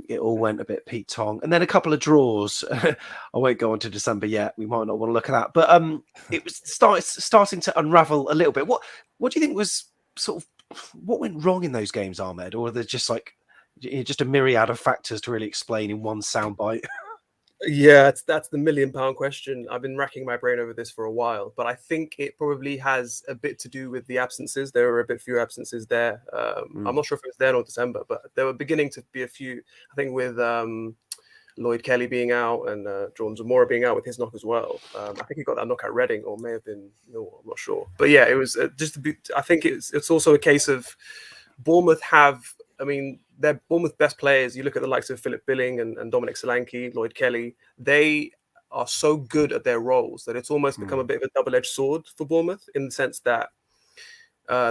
It all went a bit Pete Tong, and then a couple of draws. I won't go on to December yet. We might not want to look at that, but it was starting to unravel a little bit. What do you think was sort of what went wrong in those games, Ahmed, or are there just just a myriad of factors to really explain in one soundbite? Yeah, that's the £1 million question. I've been racking my brain over this for a while, but I think it probably has a bit to do with the absences. There were a bit few absences there. I'm not sure if it was there or December, but there were beginning to be a few. I think with Lloyd Kelly being out and Jordan Zamora being out with his knock as well. I think he got that knock at Reading, or may have been. No, I'm not sure. But yeah, it was just. I think it's also a case of Bournemouth have. I mean, they're Bournemouth best players. You look at the likes of Philip Billing and Dominic Solanke, Lloyd Kelly. They are so good at their roles that it's almost become a bit of a double-edged sword for Bournemouth in the sense that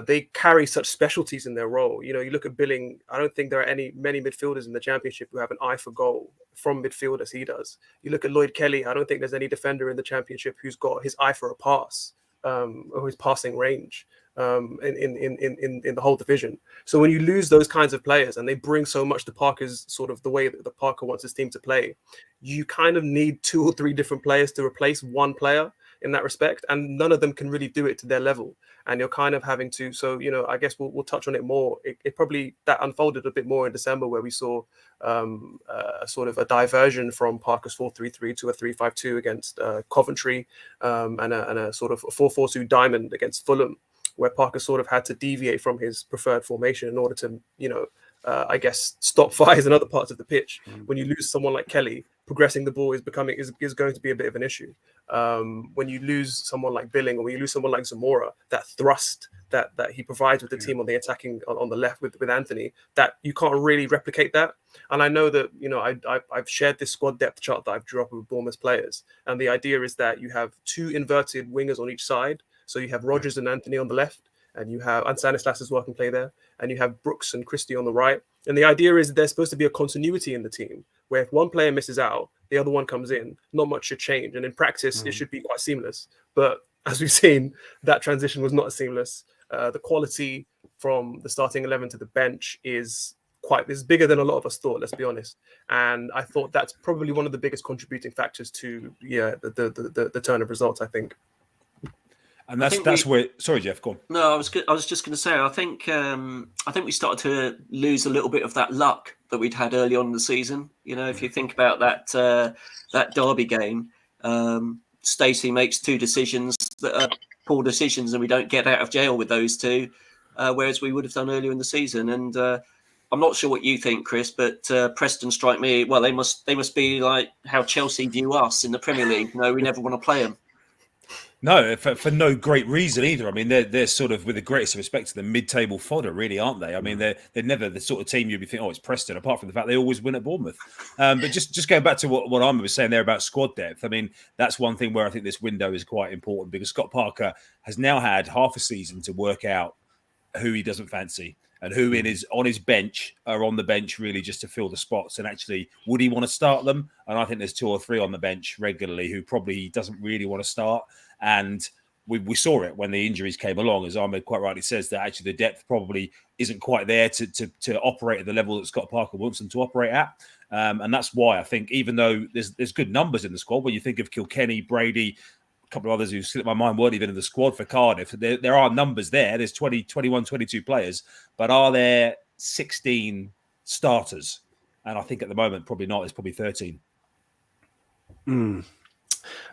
they carry such specialties in their role. You look at Billing. I don't think there are many midfielders in the Championship who have an eye for goal from midfield as he does. You look at Lloyd Kelly. I don't think there's any defender in the Championship who's got his eye for a pass or his passing range. In the whole division. So when you lose those kinds of players and they bring so much to Parker's sort of the way that the Parker wants his team to play, you kind of need 2 or 3 different players to replace one player in that respect, and none of them can really do it to their level. And you're kind of having to. So I guess we'll touch on it more. It probably that unfolded a bit more in December, where we saw a sort of a diversion from Parker's 4-3-3 to a 3-5-2 against Coventry, and a sort of a 4-4-2 diamond against Fulham, where Parker sort of had to deviate from his preferred formation in order to, I guess, stop fires in other parts of the pitch. When you lose someone like Kelly, progressing the ball is going to be a bit of an issue. When you lose someone like Billing, or when you lose someone like Zamora, that thrust that he provides with the team on the attacking on the left with Anthony, that you can't really replicate that. And I know that I've shared this squad depth chart that I've drew up with Bournemouth players, and the idea is that you have 2 inverted wingers on each side. So you have Rodgers and Anthony on the left, and Stanislas as well can play there, and you have Brooks and Christie on the right. And the idea is there's supposed to be a continuity in the team, where if one player misses out, the other one comes in. Not much should change, and in practice, it should be quite seamless. But as we've seen, that transition was not seamless. The quality from the starting 11 to the bench is bigger than a lot of us thought, let's be honest. And I thought that's probably one of the biggest contributing factors to the turn of results, I think. And that's where. Sorry, Jeff, go on. No, I was just going to say. I think we started to lose a little bit of that luck that we'd had early on in the season. If you think about that Derby game, Stacey makes 2 decisions that are poor decisions, and we don't get out of jail with those 2, whereas we would have done earlier in the season. And I'm not sure what you think, Kris, but Preston strike me. Well, they must be like how Chelsea view us in the Premier League. No, we never want to play them. No, for no great reason either. I mean, they're sort of, with the greatest respect to the mid-table fodder, really, aren't they? I mean, they're never the sort of team you'd be thinking, oh, it's Preston, apart from the fact they always win at Bournemouth. But just going back to what Ahmed was saying there about squad depth, I mean, that's one thing where I think this window is quite important, because Scott Parker has now had half a season to work out who he doesn't fancy and who on his bench are on the bench really just to fill the spots, and actually would he want to start them? And I think there's 2 or 3 on the bench regularly who probably doesn't really want to start. And we saw it when the injuries came along, as Ahmed quite rightly says, that actually the depth probably isn't quite there to operate at the level that Scott Parker wants them to operate at. And that's why I think, even though there's good numbers in the squad, when you think of Kilkenny, Brady, a couple of others who slipped my mind weren't even in the squad for Cardiff, there are numbers there. There's 20, 21, 22 players, but are there 16 starters? And I think at the moment, probably not. It's probably 13.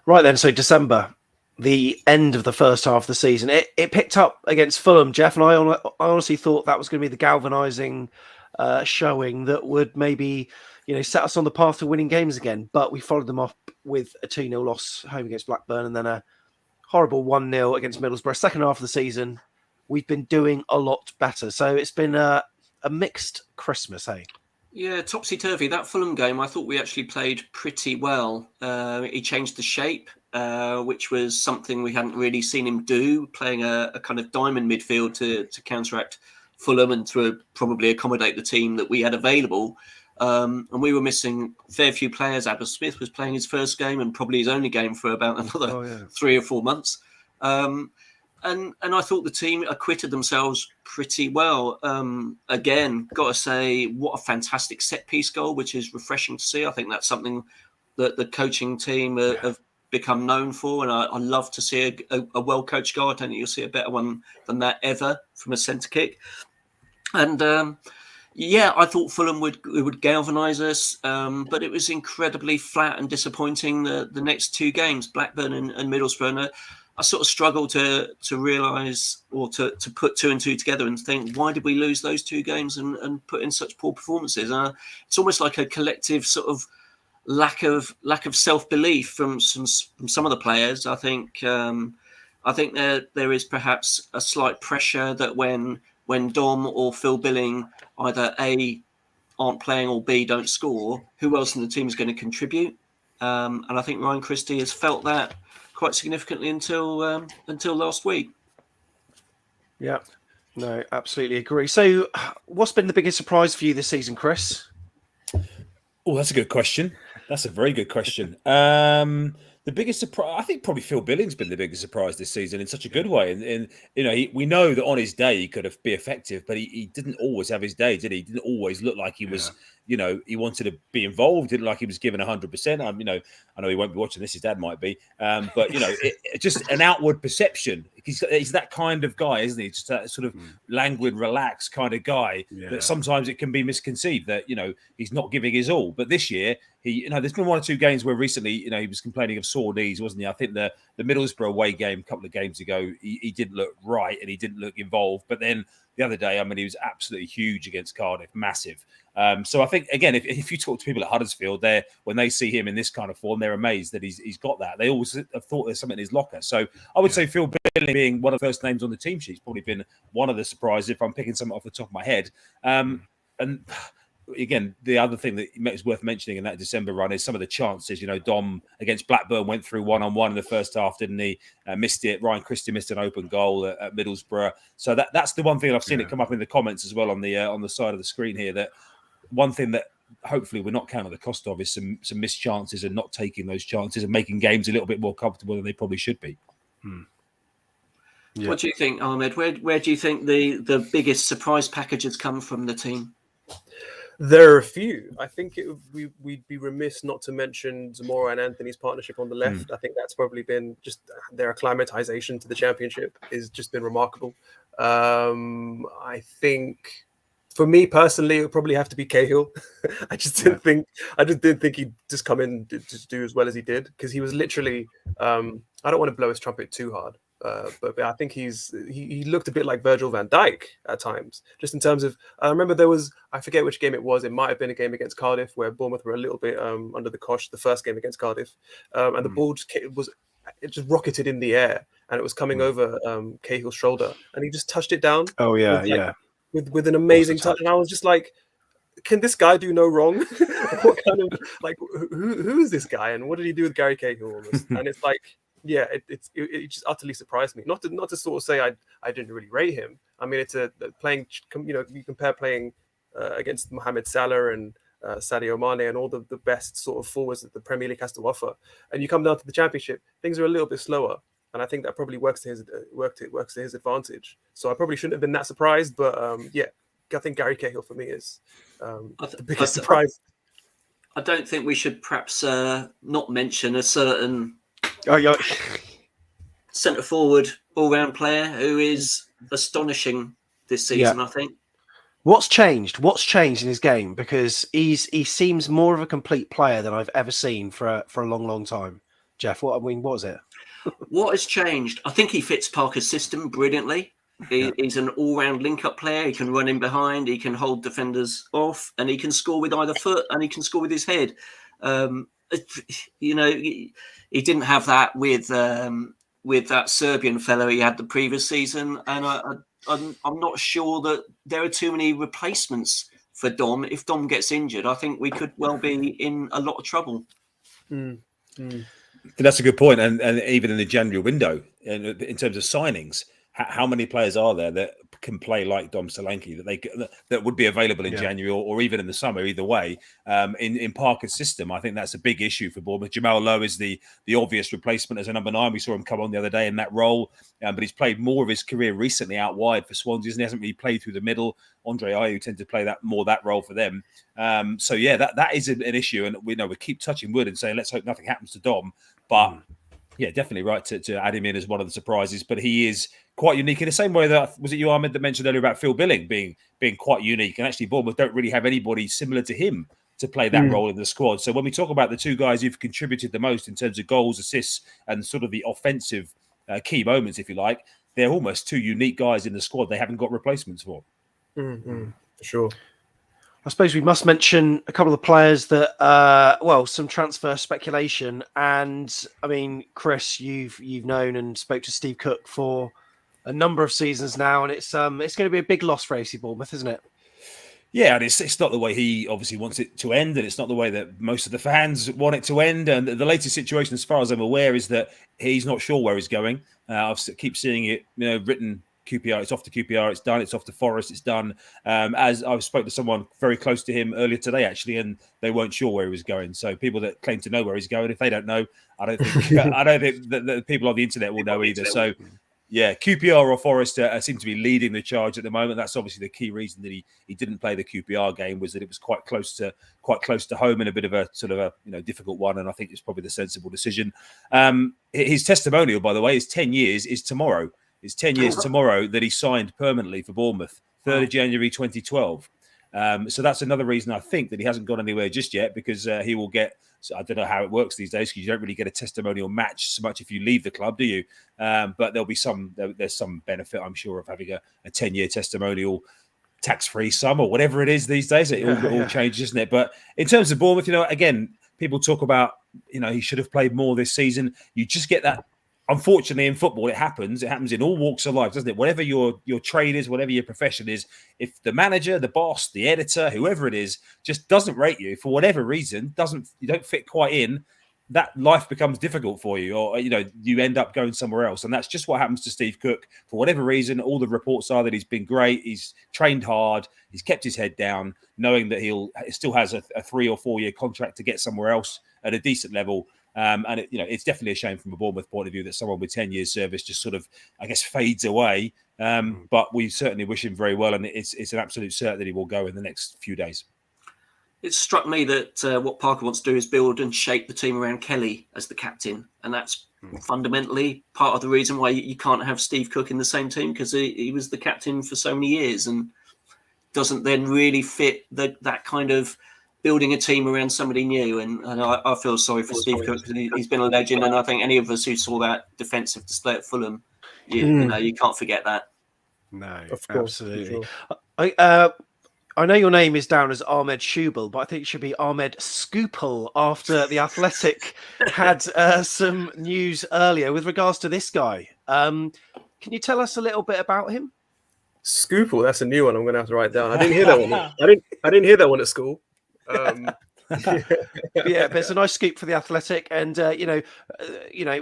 Right then, so December, the end of the first half of the season, it picked up against Fulham, Jeff, and I honestly thought that was going to be the galvanising showing that would maybe, set us on the path to winning games again. But we followed them up with a 2-0 loss home against Blackburn, and then a horrible 1-0 against Middlesbrough. Second half of the season, we've been doing a lot better. So it's been a mixed Christmas, hey? Yeah, topsy-turvy. That Fulham game, I thought we actually played pretty well. He changed the shape, which was something we hadn't really seen him do, playing a kind of diamond midfield to counteract Fulham and to probably accommodate the team that we had available. And we were missing a fair few players. Adam Smith was playing his first game and probably his only game for about another 3 or 4 months. And I thought the team acquitted themselves pretty well. Again, got to say, what a fantastic set-piece goal, which is refreshing to see. I think that's something that the coaching team have become known for, and I love to see a well-coached goal. I don't think you'll see a better one than that ever from a centre kick. And I thought Fulham would galvanise us, but it was incredibly flat and disappointing. The next 2 games, Blackburn and Middlesbrough, and I sort of struggle to realise or to put 2 and 2 together and think, why did we lose those 2 games and put in such poor performances? It's almost like a collective sort of lack of self-belief from some of the players. I think there is perhaps a slight pressure that when Dom or Phil Billing either A, aren't playing, or B, don't score, who else in the team is going to contribute? And I think Ryan Christie has felt that quite significantly until last week. Yeah, no, absolutely agree. So what's been the biggest surprise for you this season, Kris? Oh, that's a good question. That's a very good question. The biggest surprise, I think, probably Phil Billing's been the biggest surprise this season in such a good way. And we know that on his day he could be effective, but he didn't always have his day, did he? He didn't always look like he was, he wanted to be involved. Didn't look like he was given 100%. I know he won't be watching this. His dad might be, but it just an outward perception. He's that kind of guy, isn't he? Just that sort of languid, relaxed kind of guy. That sometimes it can be misconceived that he's not giving his all. But this year, there's been 1 or 2 games where recently, he was complaining of sore knees, wasn't he? I think the Middlesbrough away game a couple of games ago, he didn't look right and he didn't look involved. But then the other day, he was absolutely huge against Cardiff, massive. So I think, again, if you talk to people at Huddersfield, when they see him in this kind of form, they're amazed that he's got that. They always have thought there's something in his locker. So I would say Phil Billing being one of the first names on the team sheet has probably been one of the surprises if I'm picking something off the top of my head. And again, the other thing that is worth mentioning in that December run is some of the chances. Dom against Blackburn went through 1-on-1 in the first half, didn't he? Missed it. Ryan Christie missed an open goal at Middlesbrough. So that's the one thing I've seen it come up in the comments as well on the side of the screen here. That one thing that hopefully we're not counting the cost of is some missed chances and not taking those chances and making games a little bit more comfortable than they probably should be. What do you think, Ahmed? Where do you think the biggest surprise package has come from the team? There are a few. I think we'd be remiss not to mention Zamora and Anthony's partnership on the left. I think that's probably been just their acclimatization to the Championship has just been remarkable. I think for me personally, it would probably have to be Cahill. I just didn't think he'd just come in to do as well as he did, because he was literally. I don't want to blow his trumpet too hard, But I think he looked a bit like Virgil van Dijk at times, just in terms of. I remember there was, I forget which game it was. It might have been a game against Cardiff where Bournemouth were a little bit under the cosh. The first game against Cardiff, and the ball just rocketed in the air, and it was coming over Cahill's shoulder, and he just touched it down. Oh yeah, with an amazing touch, and I was just like, can this guy do no wrong? What kind of who is this guy, and what did he do with Gary Cahill almost? And it's like, yeah, it just utterly surprised me. Not to sort of say I didn't really rate him. I mean, it's playing. You compare playing against Mohamed Salah and Sadio Mane and all the best sort of forwards that the Premier League has to offer, and you come down to the Championship, things are a little bit slower, and I think that probably works to his advantage. So I probably shouldn't have been that surprised, but yeah, I think Gary Cahill for me is the biggest surprise. I don't think we should perhaps not mention a certain centre forward, all round player who is astonishing this season. I think. What's changed? What's changed in his game? Because he seems more of a complete player than I've ever seen for a long, long time. Jeff, what was it? What has changed? I think he fits Parker's system brilliantly. He's an all-round link-up player. He can run in behind. He can hold defenders off, and he can score with either foot, and he can score with his head. He didn't have that with that Serbian fellow he had the previous season, and I'm not sure that there are too many replacements for Dom. If Dom gets injured, I think we could well be in a lot of trouble. That's a good point, and even in the January window, in terms of signings. How many players are there that can play like Dom Solanke that would be available in January or even in the summer? Either way, in Parker's system, I think that's a big issue for Bournemouth. Jamal Lowe is the obvious replacement as a number 9. We saw him come on the other day in that role, but he's played more of his career recently out wide for Swansea. He hasn't really played through the middle. Andre Ayew tends to play that role for them. So yeah, that is an issue, and we keep touching wood and saying let's hope nothing happens to Dom, but. Yeah, definitely right to add him in as one of the surprises. But he is quite unique in the same way that, was it you, Ahmed, that mentioned earlier about Phil Billing being quite unique? And actually, Bournemouth don't really have anybody similar to him to play that role in the squad. So when we talk about the two guys who've contributed the most in terms of goals, assists, and sort of the offensive key moments, if you like, they're almost two unique guys in the squad they haven't got replacements for. For sure. I suppose we must mention a couple of players that, some transfer speculation. And I mean, Kris, you've known and spoke to Steve Cook for a number of seasons now, and it's going to be a big loss for AFC Bournemouth, isn't it? Yeah, and it's not the way he obviously wants it to end, and it's not the way that most of the fans want it to end. And the latest situation, as far as I'm aware, is that he's not sure where he's going. I keep seeing it, written. QPR, it's off to QPR, it's done. It's off to Forest, it's done. As I spoke to someone very close to him earlier today, actually, and they weren't sure where he was going. So people that claim to know where he's going, if they don't know, I don't think that the people on the internet will know either. So, yeah, QPR or Forest seem to be leading the charge at the moment. That's obviously the key reason that he didn't play the QPR game, was that it was quite close to home in a bit of a sort of a difficult one, and I think it's probably the sensible decision. His testimonial, by the way, is 10 years is tomorrow. It's 10 years tomorrow that he signed permanently for Bournemouth, 3rd of January 2012. So that's another reason I think that he hasn't gone anywhere just yet, because he will get, I don't know how it works these days, because you don't really get a testimonial match so much if you leave the club, do you? But there's some benefit, I'm sure, of having a 10-year testimonial, tax-free sum or whatever it is these days. It all changes, isn't it? But in terms of Bournemouth, again, people talk about, he should have played more this season. You just get that. Unfortunately, in football, it happens. It happens in all walks of life, doesn't it? Whatever your trade is, whatever your profession is, if the manager, the boss, the editor, whoever it is, just doesn't rate you for whatever reason, you don't fit quite in, that life becomes difficult for you, or you end up going somewhere else. And that's just what happens to Steve Cook. For whatever reason, all the reports are that he's been great. He's trained hard. He's kept his head down, knowing that he still has a 3 or 4 year contract to get somewhere else at a decent level. And it's definitely a shame from a Bournemouth point of view that someone with 10 years service just sort of, I guess, fades away. But we certainly wish him very well, and it's an absolute certainty that he will go in the next few days. It struck me that what Parker wants to do is build and shape the team around Kelly as the captain, and that's fundamentally part of the reason why you can't have Steve Cook in the same team, because he was the captain for so many years and doesn't then really fit that kind of building a team around somebody new. And I feel sorry for Steve Cook, because he's been a legend, and I think any of us who saw that defensive display at Fulham You can't forget that. No, Of course, absolutely. sure. I know your name is down as Ahmed Shooble, but I think it should be Ahmed Scoople after the Athletic had some news earlier with regards to this guy. Can you tell us a little bit about him? Scoople, that's a new one. I'm going to have to write down. I didn't hear that one. I didn't hear that one at school. Yeah, but it's a nice scoop for the Athletic, and a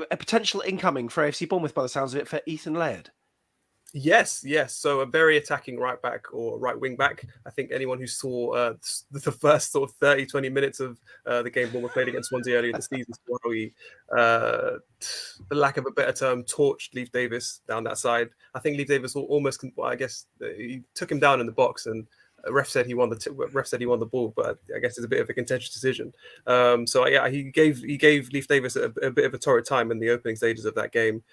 potential incoming for AFC Bournemouth by the sounds of it for Ethan Laird. Yes. So a very attacking right back or right wing back. I think anyone who saw the first sort of 30, 20 minutes of the game Bournemouth played against Swansea earlier in the season, saw he, for lack of a better term, torched Leif Davis down that side. I think Leif Davis almost, I guess, he took him down in the box, and ref said he won the ball, but I guess it's a bit of a contentious decision. He gave Leif Davis a bit of a torrid time in the opening stages of that game.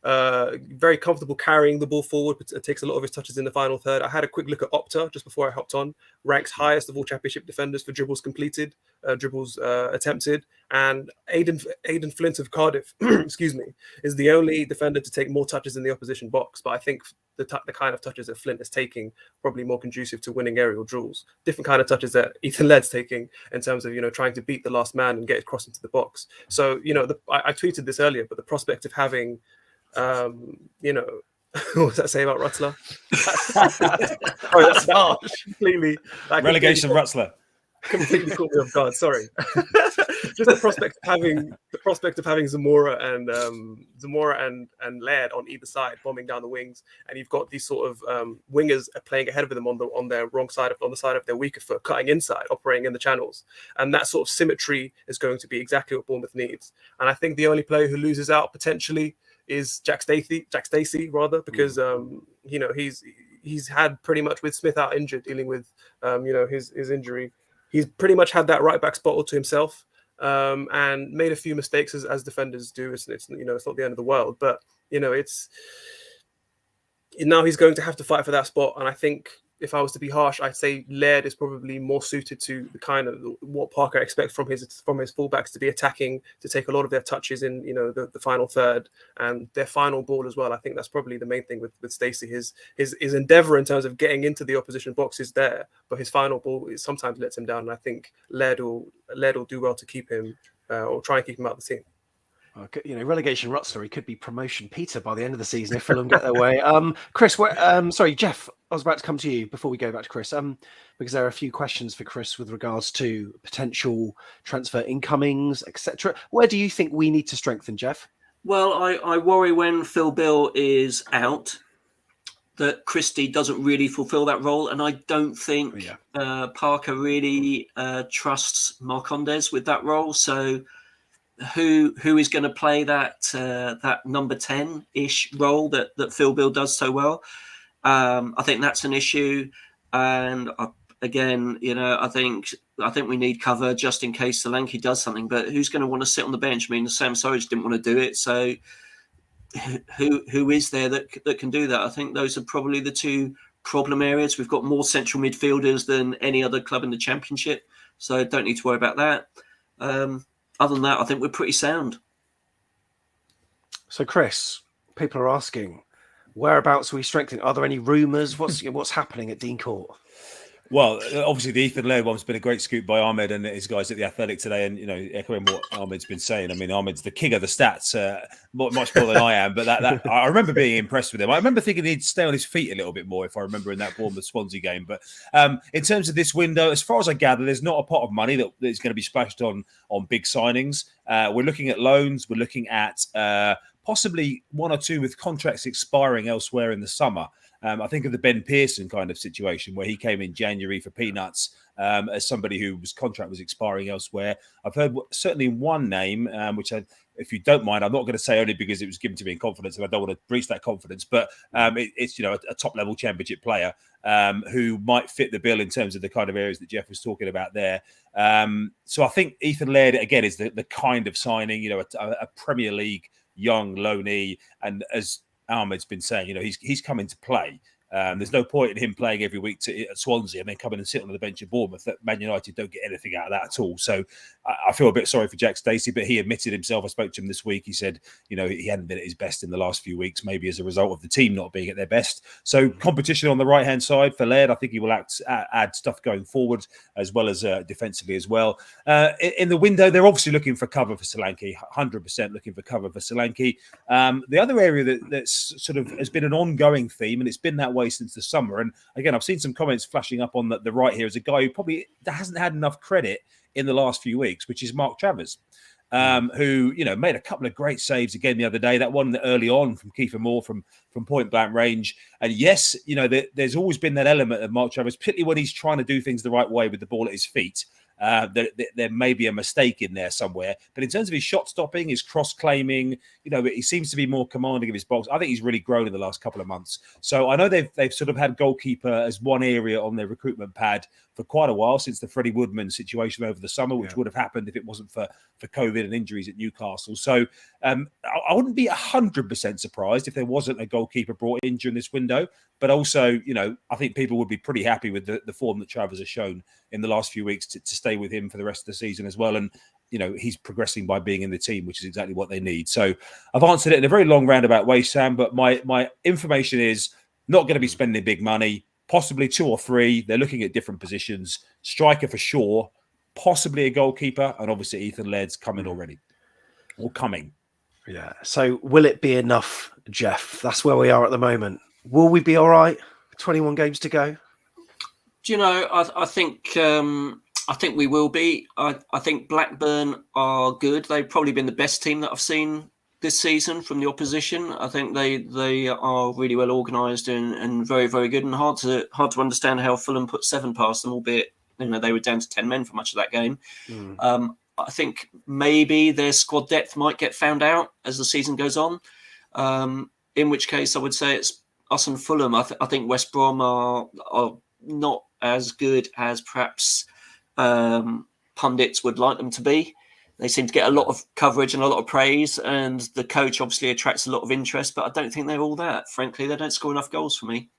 Very comfortable carrying the ball forward. It takes a lot of his touches in the final third. I had a quick look at Opta just before I hopped on. Ranks highest of all Championship defenders for dribbles completed, dribbles attempted, and Aidan Flint of Cardiff, excuse me, is the only defender to take more touches in the opposition box. But I think the kind of touches that Flint is taking probably more conducive to winning aerial duels. Different kind of touches that Ethan Laird's taking in terms of trying to beat the last man and get across into the box. So I tweeted this earlier, but the prospect of having what does that say about Rutzler? That's harsh. Completely relegation Rutzler. Completely caught me off guard. Sorry. Just the prospect of having Zamora and Laird on either side, bombing down the wings, and you've got these sort of wingers playing ahead of them on their wrong side, on the side of their weaker foot, cutting inside, operating in the channels, and that sort of symmetry is going to be exactly what Bournemouth needs. And I think the only player who loses out potentially is Jack Stacey, because he's had pretty much, with Smith out injured, dealing with his injury. He's pretty much had that right back spot all to himself, and made a few mistakes as defenders do. It's not the end of the world, but it's now he's going to have to fight for that spot. And I think, if I was to be harsh, I'd say Laird is probably more suited to the kind of what Parker expects from his fullbacks, to be attacking, to take a lot of their touches in the final third and their final ball as well. I think that's probably the main thing with Stacey. His endeavour in terms of getting into the opposition box is there, but his final ball sometimes lets him down. And I think Laird will do well to keep him or try and keep him out of the team. Relegation Rutzler, he could be promotion Peter by the end of the season if Fulham get their way. Chris, sorry, Jeff, I was about to come to you before we go back to Chris, because there are a few questions for Chris with regards to potential transfer incomings, etc. Where do you think we need to strengthen, Jeff? Well, I worry when Phil Bill is out that Christie doesn't really fulfil that role, and I don't think Parker really trusts Marcondes with that role. So who is going to play that number 10-ish role that Phil Bill does so well? I think that's an issue, and again, I think we need cover just in case Solanke does something. But who's going to want to sit on the bench? I mean, Sam Surridge didn't want to do it, so who is there that can do that? I think those are probably the two problem areas. We've got more central midfielders than any other club in the Championship, so don't need to worry about that. Other than that, I think we're pretty sound. So, Chris, people are asking, whereabouts are we strengthening? Are there any rumours? What's happening at Dean Court? Well, obviously the Ethan Laird one's been a great scoop by Ahmed and his guys at the Athletic today, and echoing what Ahmed's been saying. I mean, Ahmed's the king of the stats, much more than I am. But that I remember being impressed with him. I remember thinking he'd stay on his feet a little bit more, if I remember, in that Bournemouth Swansea game. But in terms of this window, as far as I gather, there's not a pot of money that is going to be splashed on big signings. We're looking at loans. We're looking at possibly one or two with contracts expiring elsewhere in the summer. I think of the Ben Pearson kind of situation where he came in January for peanuts as somebody whose contract was expiring elsewhere. I've heard certainly one name, which if you don't mind, I'm not going to say only because it was given to me in confidence and I don't want to breach that confidence, but it's a top-level Championship player who might fit the bill in terms of the kind of areas that Jeff was talking about there. So I think Ethan Laird, again, is the kind of signing, a Premier League young loanee, and as Ahmed's been saying, he's coming to play. There's no point in him playing every week at Swansea and then coming and sitting on the bench at Bournemouth. That Man United don't get anything out of that at all. So I feel a bit sorry for Jack Stacey, but he admitted himself. I spoke to him this week. He said, he hadn't been at his best in the last few weeks, maybe as a result of the team not being at their best. So competition on the right-hand side for Laird. I think he will add stuff going forward as well as defensively as well. In the window, they're obviously looking for cover for Solanke, 100% looking for cover for Solanke. The other area that's sort of has been an ongoing theme, and it's been that way since the summer. And again, I've seen some comments flashing up on the right here as a guy who probably hasn't had enough credit in the last few weeks, which is Mark Travers, who made a couple of great saves again the other day. That one early on from Kiefer Moore from point blank range. And yes, there's always been that element of Mark Travers, particularly when he's trying to do things the right way with the ball at his feet. There may be a mistake in there somewhere, but in terms of his shot stopping, his cross claiming, he seems to be more commanding of his box. I think he's really grown in the last couple of months. So I know they've sort of had goalkeeper as one area on their recruitment pad for quite a while, since the Freddie Woodman situation over the summer, which would have happened if it wasn't for COVID and injuries at Newcastle. So I wouldn't be 100% surprised if there wasn't a goalkeeper brought in during this window. But also, I think people would be pretty happy with the form that Travers has shown in the last few weeks to stay with him for the rest of the season as well. And, he's progressing by being in the team, which is exactly what they need. So I've answered it in a very long roundabout way, Sam, but my information is not going to be spending big money, possibly 2 or 3. They're looking at different positions, striker for sure, possibly a goalkeeper, and obviously Ethan Laird's coming already, or coming. Yeah. So will it be enough, Jeff? That's where we are at the moment. Will we be all right? 21 games to go. Do you know? I think we will be. I think Blackburn are good. They've probably been the best team that I've seen this season from the opposition. I think they are really well organised and very, very good, and hard to understand how Fulham put 7 past them, albeit they were down to 10 men for much of that game. I think maybe their squad depth might get found out as the season goes on. In which case, I would say it's us and Fulham. I think West Brom are not as good as perhaps pundits would like them to be. They seem to get a lot of coverage and a lot of praise, and the coach obviously attracts a lot of interest, but I don't think they're all that. Frankly, they don't score enough goals for me.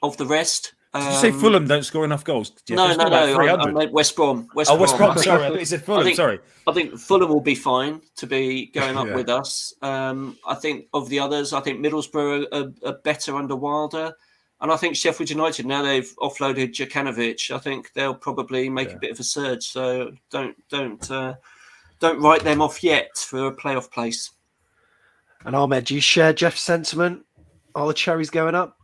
Of the rest... Did you say Fulham don't score enough goals? Jeff? No. I meant West Brom. West Brom. Sorry, I thought you said Fulham. Sorry. I think Fulham will be fine to be going up with us. I think of the others, I think Middlesbrough are better under Wilder. And I think Sheffield United, now they've offloaded Djukanovic, I think they'll probably make a bit of a surge. So don't write them off yet for a playoff place. And Ahmed, do you share Jeff's sentiment? Are the Cherries going up?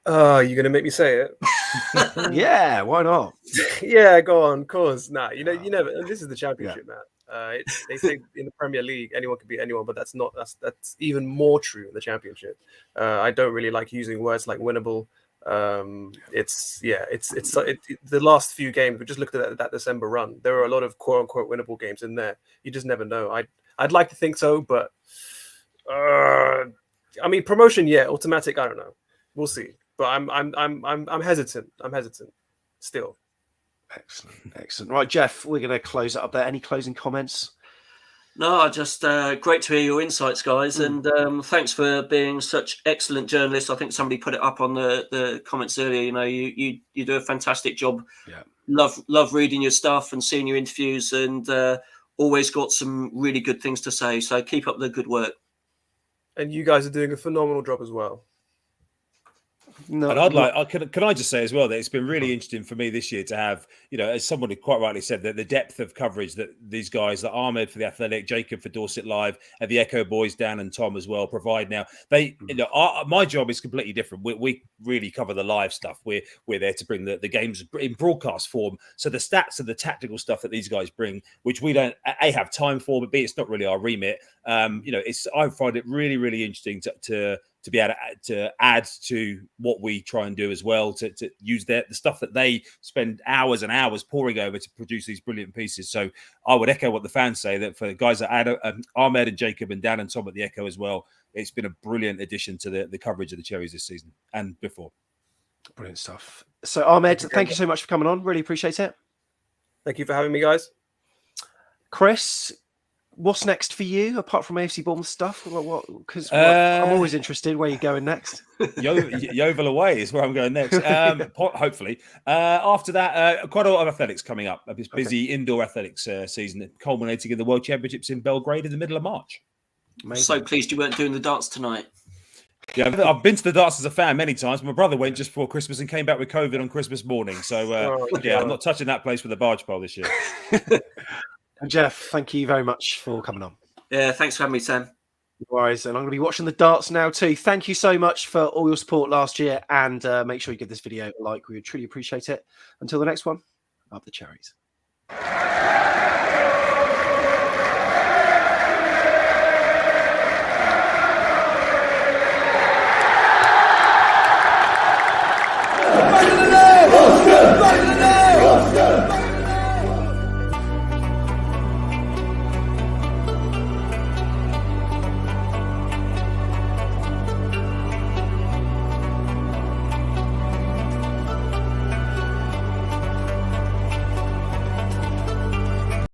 You're going to make me say it? Yeah, why not? Yeah, go on, cause. Nah, you never. This is the Championship, man. They say in the Premier League anyone can beat anyone, but that's even more true in the Championship. I don't really like using words like winnable. It's the last few games. We just looked at that December run. There were a lot of quote unquote winnable games in there. You just never know. I'd like to think so, but promotion, automatic. I don't know. We'll see. But I'm hesitant. I'm hesitant still. Excellent. Right, Jeff, we're going to close it up there. Any closing comments? No, just great to hear your insights, guys, and thanks for being such excellent journalists. I think somebody put it up on the comments earlier. You do a fantastic job. Yeah. Love reading your stuff and seeing your interviews, and always got some really good things to say. So keep up the good work. And you guys are doing a phenomenal job as well. No, and can I just say as well that it's been really interesting for me this year to have, as someone who quite rightly said, that the depth of coverage that these guys, that Ahmed for The Athletic, Jacob for Dorset Live, and the Echo boys, Dan and Tom as well, provide now. My job is completely different. We really cover the live stuff. We're there to bring the games in broadcast form. So the stats and the tactical stuff that these guys bring, which we don't have time for, but B, it's not really our remit. I find it really, really interesting to be able to add to what we try and do as well, to use the stuff that they spend hours and hours poring over to produce these brilliant pieces. So I would echo what the fans say, that for the guys that Ahmed and Jacob and Dan and Tom at the Echo as well, it's been a brilliant addition to the coverage of the Cherries this season and before. Brilliant stuff. So Ahmed, thank you so much for coming on. Really appreciate it. Thank you for having me, guys. Kris, what's next for you apart from AFC Bournemouth stuff? Because I'm always interested where you're going next. Yeovil away is where I'm going next. Hopefully. After that, quite a lot of athletics coming up. A busy indoor athletics season, culminating in the World Championships in Belgrade in the middle of March. Amazing. So pleased you weren't doing the darts tonight. Yeah, I've been to the darts as a fan many times. My brother went just before Christmas and came back with COVID on Christmas morning. So, I'm not touching that place with a barge pole this year. And Jeff, thank you very much for coming on. Yeah, thanks for having me, Sam. No worries. And I'm going to be watching the darts now too. Thank you so much for all your support last year. And make sure you give this video a like. We would truly appreciate it. Until the next one, up the cherries.